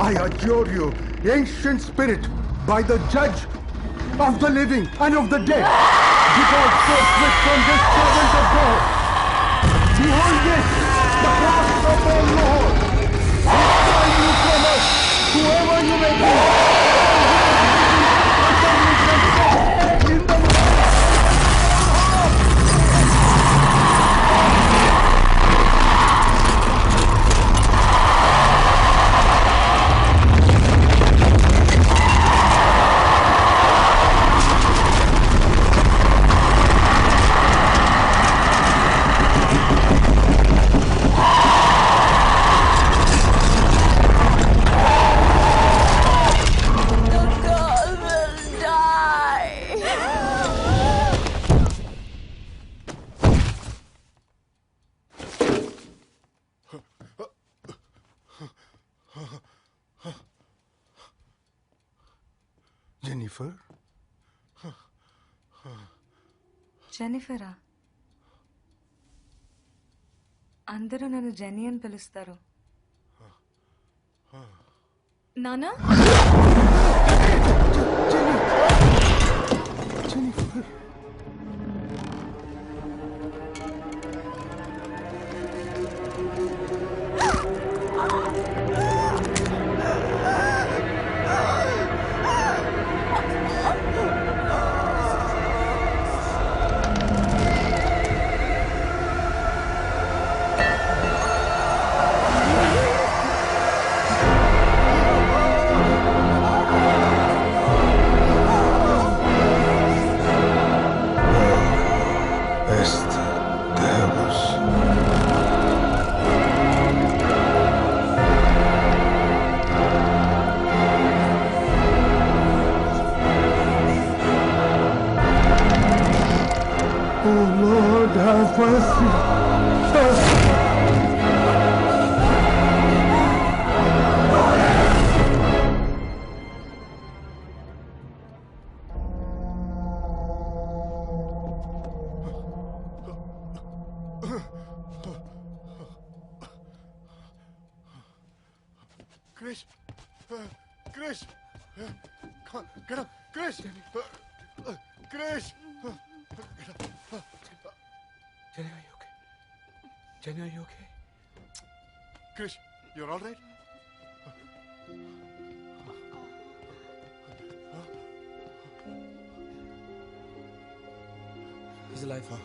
P: I adjure you, ancient spirit, by the judge of the living and of the dead, depart forthwith from this servant of God. Behold this, the cross of our Lord. Withdraw you from us, whoever you may be. In the Jennifer?
N: జెనిఫరా అందరూ నన్ను genie అని పిలుస్తారు. నానా
P: Jennifer. Oh Lord, have mercy.
D: Chris! Chris! Come on, get up! Chris! Chris!
H: Jenny, are you okay? Jenny, are you okay?
D: Chris, you're all right?
H: He's alive, huh?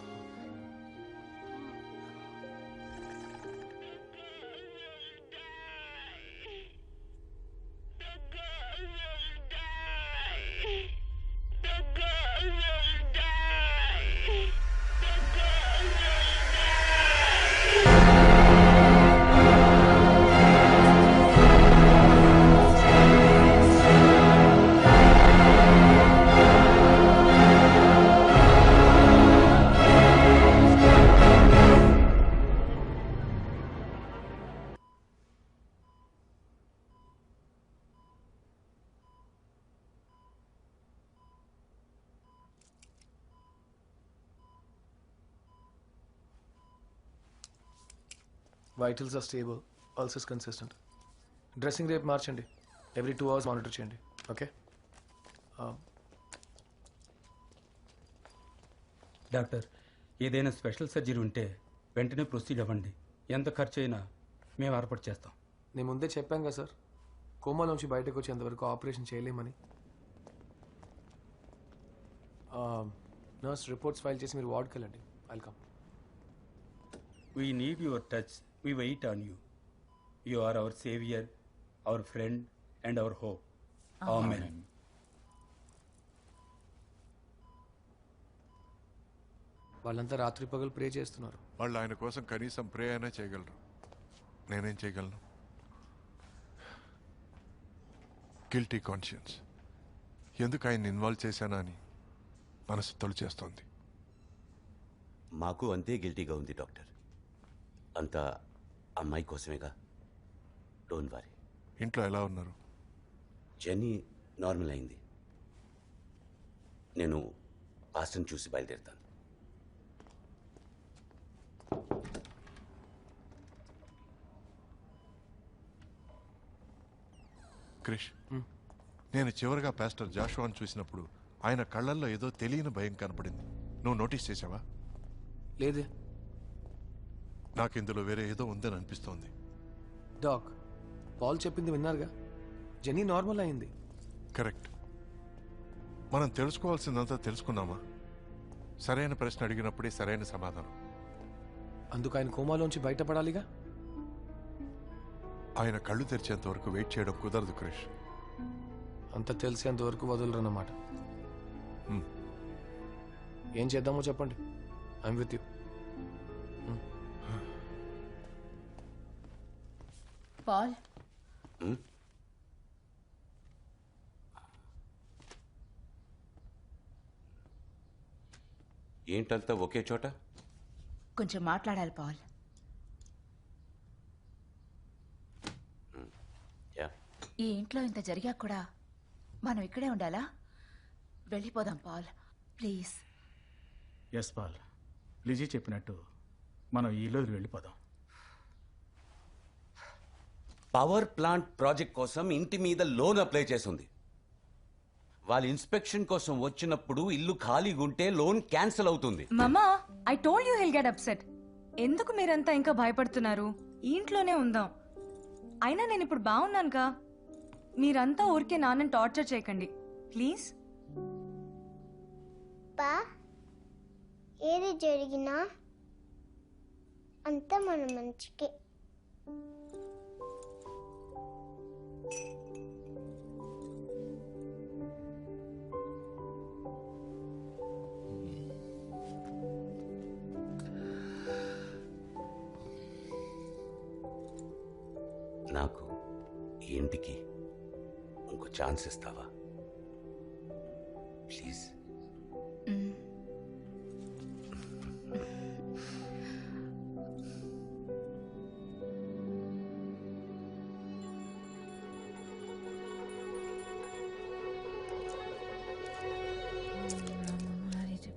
A: Vitals are stable, pulse is consistent. Dressing రేపు మార్చండి, every 2 hours monitor చేయండి. Okay
Q: doctor, ఏదైనా special surgery ఉంటే వెంటనే proceed అవ్వండి. ఎంత ఖర్చు అయినా మేము ఏర్పాటు చేస్తాం.
A: నేను ముందే చెప్పాం కదా సార్, కోమాలోంచి బయటకు వచ్చేంతవరకు ఆపరేషన్ చేయలేమని. నర్స్ రిపోర్ట్స్ ఫైల్ చేసి మీరు వార్డ్కి వెళ్ళండి. Welcome.
Q: We need your touch. We wait on you. You are our savior, our friend, and our hope. Amen.
A: వాళ్ళంతా రాత్రి పగలు ప్రే చేస్తున్నారు.
D: వాళ్ళు ఆయన కోసం కనీసం ప్రే అయినా చేయగలరు. నేనేం చేయగలను? Guilty conscience. ఎందుకు ఆయన ఇన్వాల్వ్ చేశానా అని మనసు తొలి చేస్తోంది.
L: మాకు అంతే గిల్టీగా ఉంది డాక్టర్. అంతా అమ్మాయి కోసమేగా. Don't worry.
D: ఇంట్లో ఎలా ఉన్నారు?
L: జెన్నీ నార్మల్ అయింది. నేను పాస్టర్ని చూసి బయలుదేరుతాను.
D: క్రిష్, నేను చివరిగా పాస్టర్ జాషువాను చూసినప్పుడు ఆయన కళ్ళల్లో ఏదో తెలియని భయం కనపడింది. నువ్వు నోటీస్ చేసావా?
A: లేదే.
D: నాకు ఇందులో వేరే ఏదో ఉందని అనిపిస్తోంది.
A: డాక్, పాల్ చెప్పింది విన్నారుగా, జెన్నీ నార్మల్ అయింది.
D: కరెక్ట్. మనం తెలుసుకోవాల్సిందంతా తెలుసుకున్నామా? సరైన ప్రశ్న అడిగినప్పుడే సరైన సమాధానం.
A: అందుకు ఆయన కోమాలోంచి బయటపడాలిగా.
D: ఆయన కళ్ళు తెరిచేంత వరకు వెయిట్ చేయడం కుదరదు క్రిష్.
A: అంత తెలిసేంత వరకు వదలరన్నమాట. ఏం చేద్దామో చెప్పండి. I'm with you.
I: పాల్,
L: ఏంటంతా ఒకే చోట?
I: కొంచెం మాట్లాడాలి పాల్. ఈ ఇంట్లో ఇంత జరిగా కూడా మనం ఇక్కడే ఉండాలా? వెళ్ళిపోదాం Paul, please.
M: Yes Paul, Lizzie చెప్పినట్టు మనం ఈ రోజు వెళ్ళిపోదాం.
L: పవర్ ప్లాంట్ ప్రాజెక్ట్ కోసం ఇంటి మీద లోన్ అప్లై చేసింది. వాళ్ళ ఇన్స్పెక్షన్ కోసం వచ్చినప్పుడు ఇల్లు ఖాళీగా ఉంటే లోన్ క్యాన్సిల్ అవుతుంది.
F: మమ్మా, I told you hell get upset. ఎందుకు మీరంతా ఇంకా భయపడుతున్నారు? ఈ ఇంట్లోనే ఉందాం. అయినా నేను ఇప్పుడు బాగున్నానుగా. మీరంతా ఊరికే నాన్నని టార్చర్ చేయకండి ప్లీజ్.
G: పా, ఏది జరిగినా అంతా మన మంచికే.
L: నాకు ఈ ఇంటికి ఇంకో ఛాన్స్ ఇస్తావా ప్లీజ్?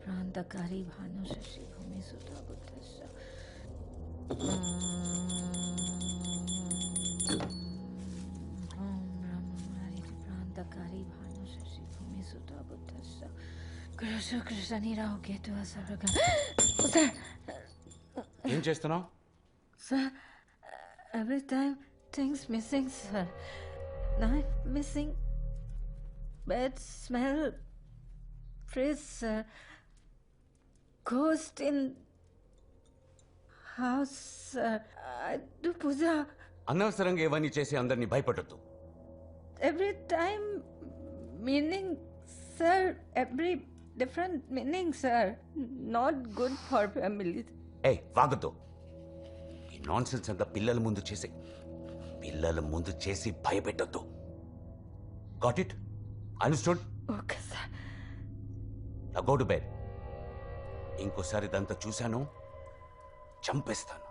J: ప్రాంతకారి భాను శశి భూమి సుధా బుద్ధస్స ప్రాంతకారి భాను శశి భూమి సుధా బుద్ధస్స కృష్ణ కృష్ణ నీరావు కేతు అసరగా. సార్,
L: ఏం చేస్తున్నావు?
J: Sir, every time things missing sir. Knife missing, bed smell, fridge sir, ghost in house sir. Do puja
L: అనవసరంగా ఇవన్నీ చేసి అందరినీ భయపడొద్దు.
J: every time meaning sir, every different meaning sir, not good for family.
L: ఏయ్ వాగొద్దు. ఈ nonsense అంతా పిల్లల ముందు చేసి భయపెట్టొద్దు. Got it? Understood?
J: Okay sir.
L: నా గో టు బెడ్. ఇంకోసారి ఇదంతా చూశాను చంపేస్తాను.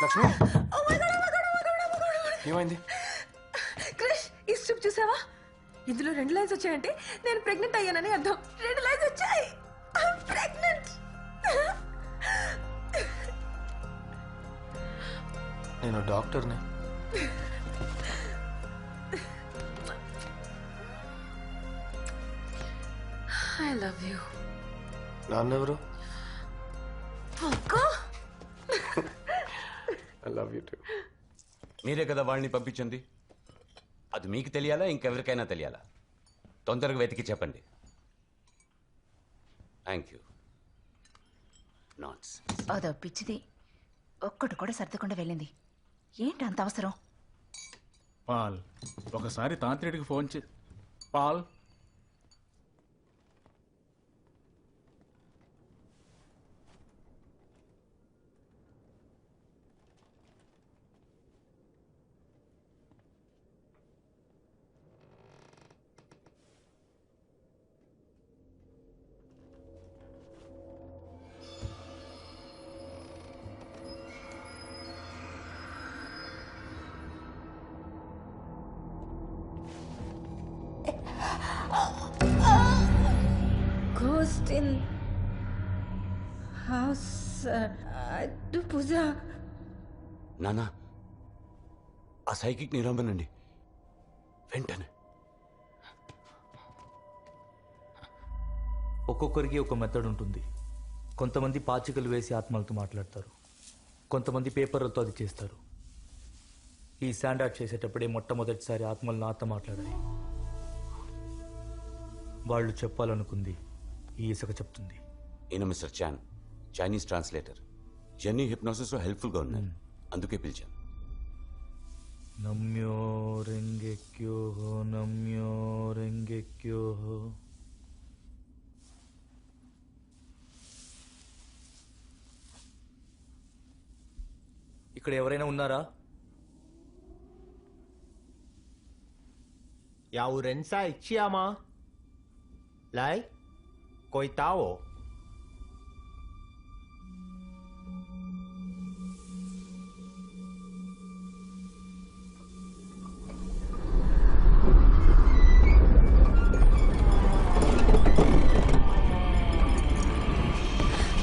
A: లక్ష్మి ఏమైంది?
B: క్రిష్ ఈ స్ట్రిప్ చూసావా? ఇందులో 2 లైన్స్ వచ్చాయంటే నేను ప్రెగ్నెంట్ అయ్యానని అర్థం. 2 లైన్స్ వచ్చాయి. ప్రెగ్నెంట్.
A: నేను డాక్టర్ని.
B: I love you.
A: నాన్నెవరు?
B: అక్క.
A: I love you too.
L: మీరే కదా వాళ్ళని పంపించింది. అది మీకు తెలియాలా ఇంకెవరికైనా తెలియాలా? తొందరగా వెతికి చెప్పండి. Thank you. నాట్స్
I: అదో పిచ్చిది ఒక్కటి కూడా సర్దకుండా వెళ్ళింది. ఏంటి అంత అవసరం?
M: పాల్ ఒకసారి తాంత్రిడికి ఫోన్ చే. Paul
J: Ghost in house, sir. Do puja.
L: నానా ఆ సైకిక్ నిరమ్మనండి వెంటనే.
O: ఒక్కొక్కరికి ఒక మెథడ్ ఉంటుంది. కొంతమంది పాచికలు వేసి ఆత్మలతో మాట్లాడతారు, కొంతమంది పేపర్లతో అది చేస్తారు. ఈ స్టాండర్డ్ చేసేటప్పుడే మొట్టమొదటిసారి ఆత్మలు నాతో మాట్లాడాయి. వాళ్ళు చెప్పాలనుకుంది ఈ ఇసుక చెప్తుంది.
L: ఈయన మిస్టర్ చాన్, చైనీస్ ట్రాన్స్లేటర్. జెన్నీ హిప్నోసిస్లో హెల్ప్ఫుల్గా ఉన్నారు, అందుకే పిలిచాను.
O: నమ్యో రెంగెక్యో నమ్యో రెంగెక్యో. ఇక్కడ ఎవరైనా ఉన్నారా?
R: 有人在家吗？来，回答我。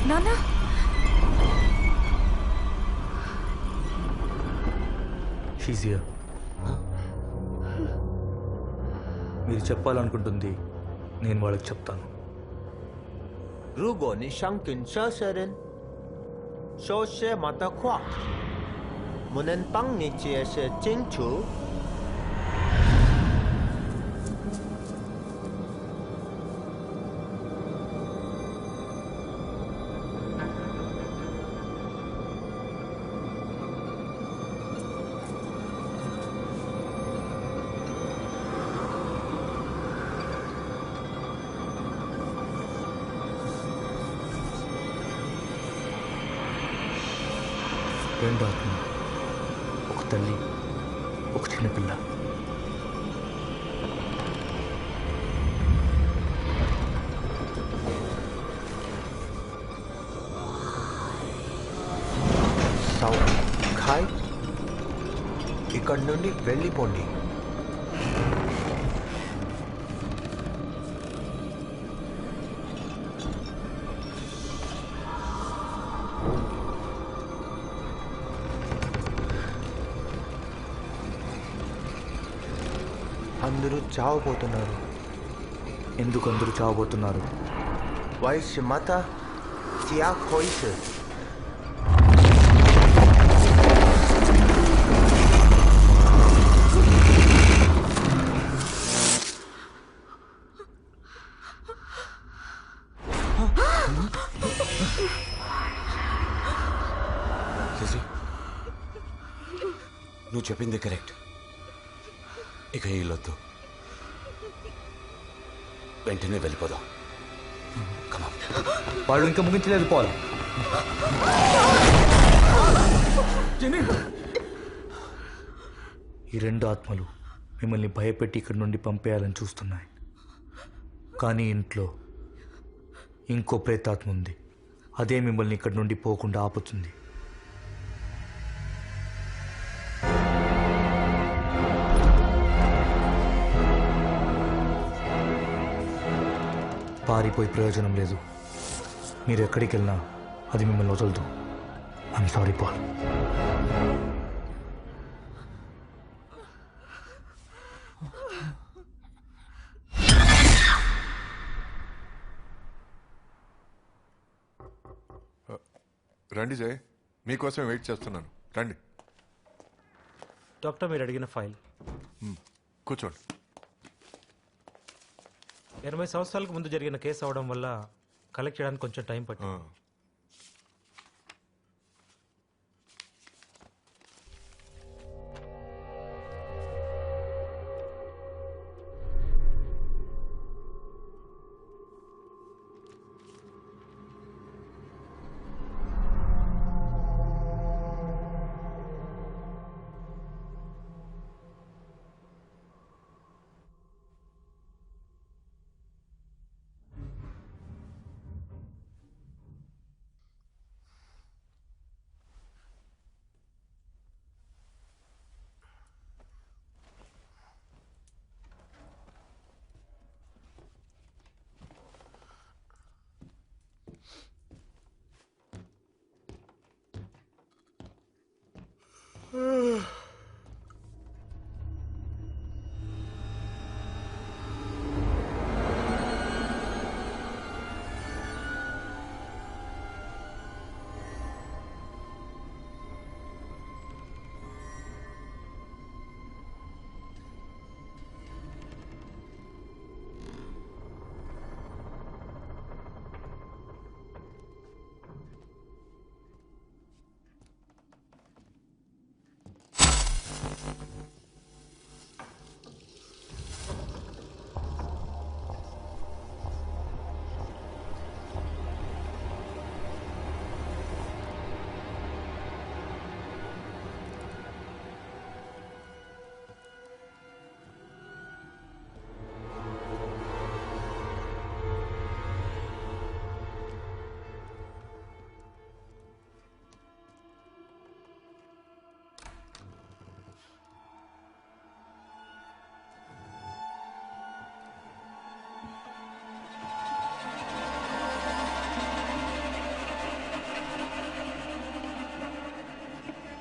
F: నాన్న
O: She's here. మీరు చెప్పాలనుకుంటుంది నేను వాళ్ళకి చెప్తాను.
R: 如果你想跟这些人说些么的话，我能帮你解释清楚。
O: రెండు ఆత్మలు, ఒక తల్లి, ఒక చిన్నపిల్ల.
R: ఖాయ్ ఇక్కడి నుండి వెళ్ళిపోండి. అందరూ చావబోతున్నారు.
O: ఎందుకు అందరూ చావబోతున్నారు?
R: వయసు మత సియా కోయిస్.
L: నువ్వు చెప్పింది కరెక్ట్. ఇక వీళ్ళొద్దు, వెంటనే వెళ్ళిపోదాం.
O: వాళ్ళు ఇంకా ముగించలేదు పోలా. ఈ రెండు ఆత్మలు మిమ్మల్ని భయపెట్టి ఇక్కడి నుండి పంపేయాలని చూస్తున్నాయి. కానీ ఇంట్లో ఇంకో ప్రేతాత్మ ఉంది. అదే మిమ్మల్ని ఇక్కడి నుండి పోకుండా ఆపుతుంది. పారిపోయి ప్రయోజనం లేదు. మీరు ఎక్కడికి వెళ్ళినా అది మిమ్మల్ని వదలదు. I'm sorry Paul.
D: రండి జయ్, మీకోసం వెయిట్ చేస్తున్నాను. రండి.
S: డాక్టర్, మీరు అడిగిన ఫైల్.
D: కూర్చోండి.
S: 20 సంవత్సరాలకు ముందు జరిగిన కేసు అవడం వల్ల కలెక్ట్ చేయడానికి కొంచెం టైం పట్టింది.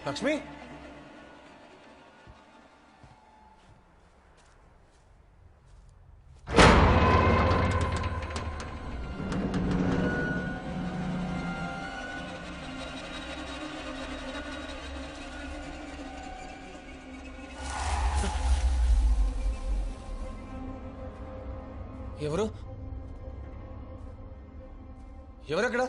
K: లక్ష్మి, ఎవరు ఎవరక్కడ?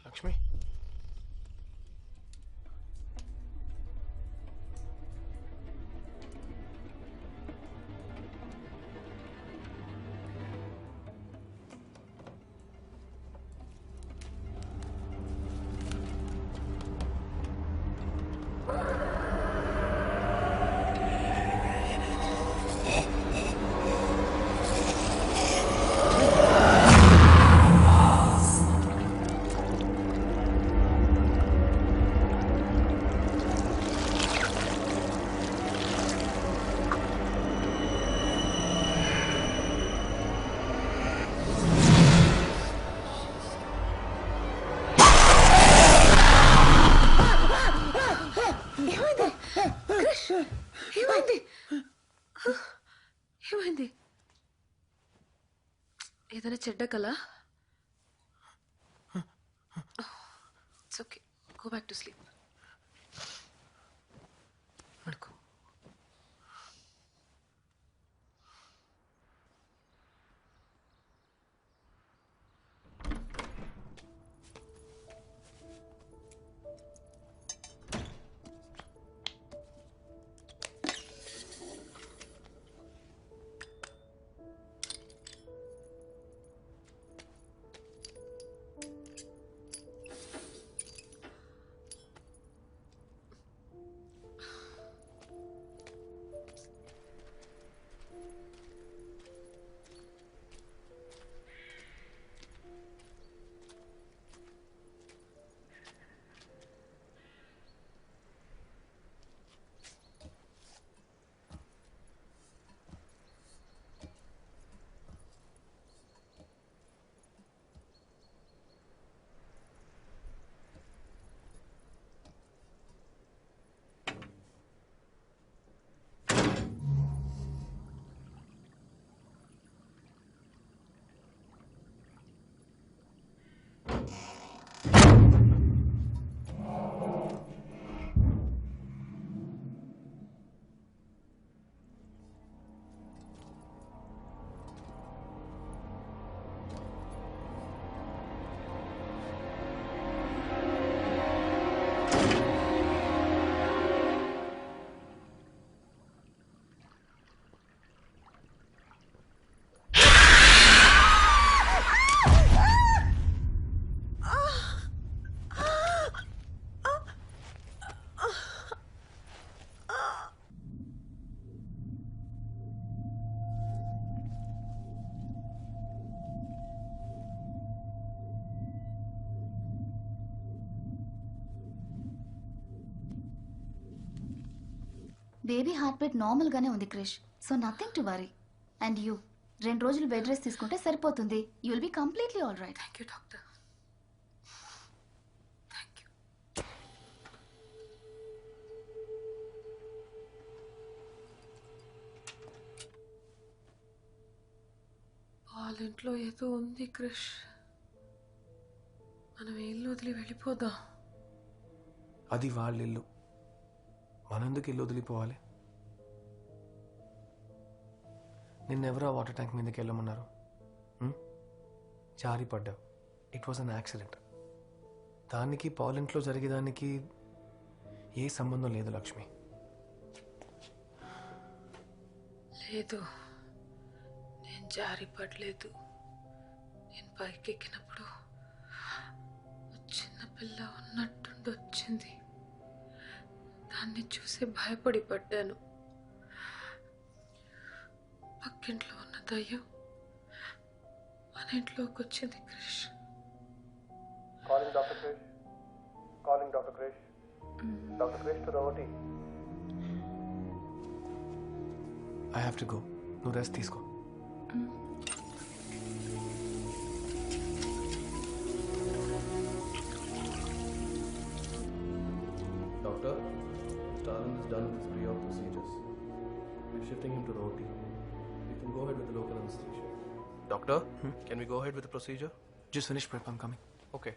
K: లక్ష్మి,
B: ఏమైంది? ఏదైనా చెడ్డ కల? It's okay, go back to sleep. పడుకో.
I: బేబీ హార్ట్ బీట్ నార్మల్గానే ఉంది Krish, so nothing to worry. And you 2 రోజులు బెడ్ రెస్ట్ తీసుకుంటే సరిపోతుంది. You will be completely all right.
B: Thank you doctor. వాళ్ళ ఇంట్లో ఏదో ఉంది క్రిష్. మనం ఇల్లు వదిలి వెళ్ళిపోదాం.
A: అది వాళ్ళ ఇల్లు, మనందుకు ఇల్లు వదిలిపోవాలి? నిన్నెవరో వాటర్ ట్యాంక్ మీదకి వెళ్ళమన్నారు? జారి పడ్డావు. It was an accident. దానికి పాల్ ఇంట్లో జరిగేదానికి ఏ సంబంధం లేదు లక్ష్మి.
B: లేదు, నేను జారి పడలేదు. నేను పైకెక్కినప్పుడు చిన్నపిల్ల ఉన్నట్టుండి వచ్చింది. దాన్ని చూసి భయపడి పడ్డాను. పక్కింట్లో ఉన్న దయ్యం మన ఇంట్లోకి వచ్చింది Krish.
A: Calling doctor Krish. Calling doctor Krish. Doctor Krish to the OT. I have to go. నువ్వు రెస్ట్ తీసుకో. Doctor, Stalin is done with his pre-op procedures. We're shifting him to the OT. We can go ahead with the local anesthesia. Doctor, can we go ahead with the procedure? Just finish prep, I'm coming. Okay.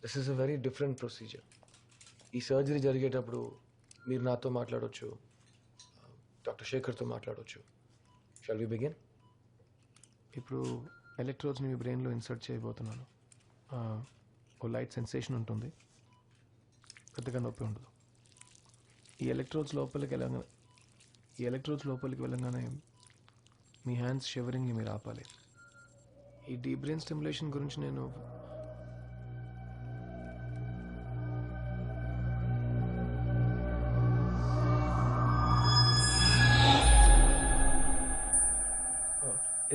A: This is a very different procedure. ఈ surgery జరిగేటప్పుడు మీరు నాతో మాట్లాడవచ్చు, doctor శేఖర్తో మాట్లాడవచ్చు. Shall we begin? ఇప్పుడు ఎలక్ట్రోడ్స్ని మీ బ్రెయిన్లో ఇన్సర్ట్ చేయబోతున్నాను. ఓ లైట్ సెన్సేషన్ ఉంటుంది, పెద్దగా నొప్పి ఉండదు. ఈ ఎలక్ట్రోడ్స్ లోపలికి వెళ్ళగానే మీ హ్యాండ్స్ షివరింగ్ని మీరు ఆపాలి. ఈ డీప్ బ్రెయిన్ స్టిమ్యులేషన్ గురించి నేను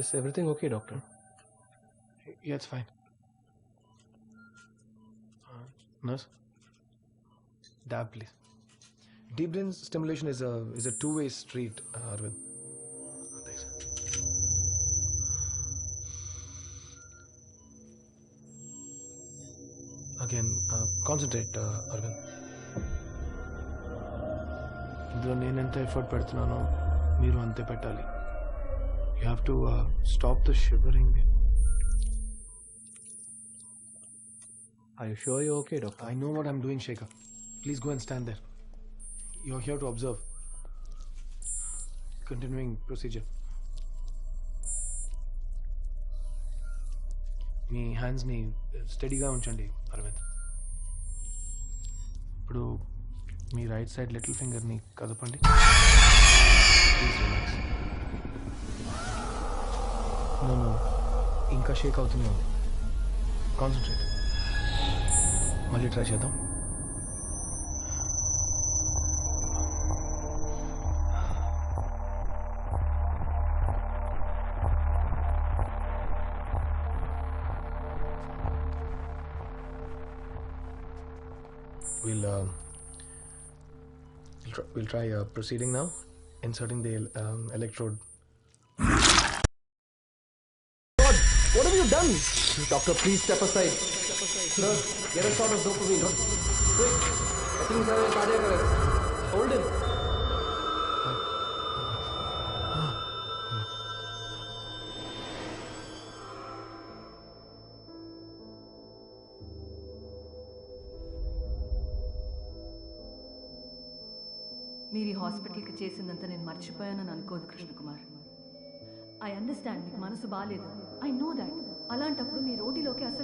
A: Is everything okay, doctor? Yeah, it's fine. Nurse, dab, please. Deep brain stimulation is a two-way street, Arvind. Thanks. Again, concentrate, Arvind. ఇందులో నేను ఎంత ఎఫర్ట్ పెడుతున్నానో మీరు అంతే పెట్టాలి. You have to stop the shivering.
K: Are you sure you're okay, doctor?
A: I know what I'm doing, Shekhar. Please go and stand there. You're here to observe. Continuing procedure. మీ హ్యాండ్స్ని స్టడీగా ఉంచండి అరవింద్. ఇప్పుడు మీ రైట్ సైడ్ లిటిల్ ఫింగర్ని కదపండి. Please relax. నన్ను ఇంకా షేక్ అవుతూనే ఉంది. కాన్సన్ట్రేట్. మళ్ళీ ట్రై చేద్దాం. We'll try proceeding now, inserting the electrode. What have you done? Doctor, please step aside. Sir, get a shot of dopamine. Quick. I think he's having cardiac arrest. Hold him.
T: మీరు ఈ హాస్పిటల్కి చేసిందంతా నేను మర్చిపోయానని అనుకోదు Krishna Kumar. I understand, మీకు మనసు బాగాలేదు, I know that. అలాంటప్పుడు మీ రోడ్డులోకి అసలు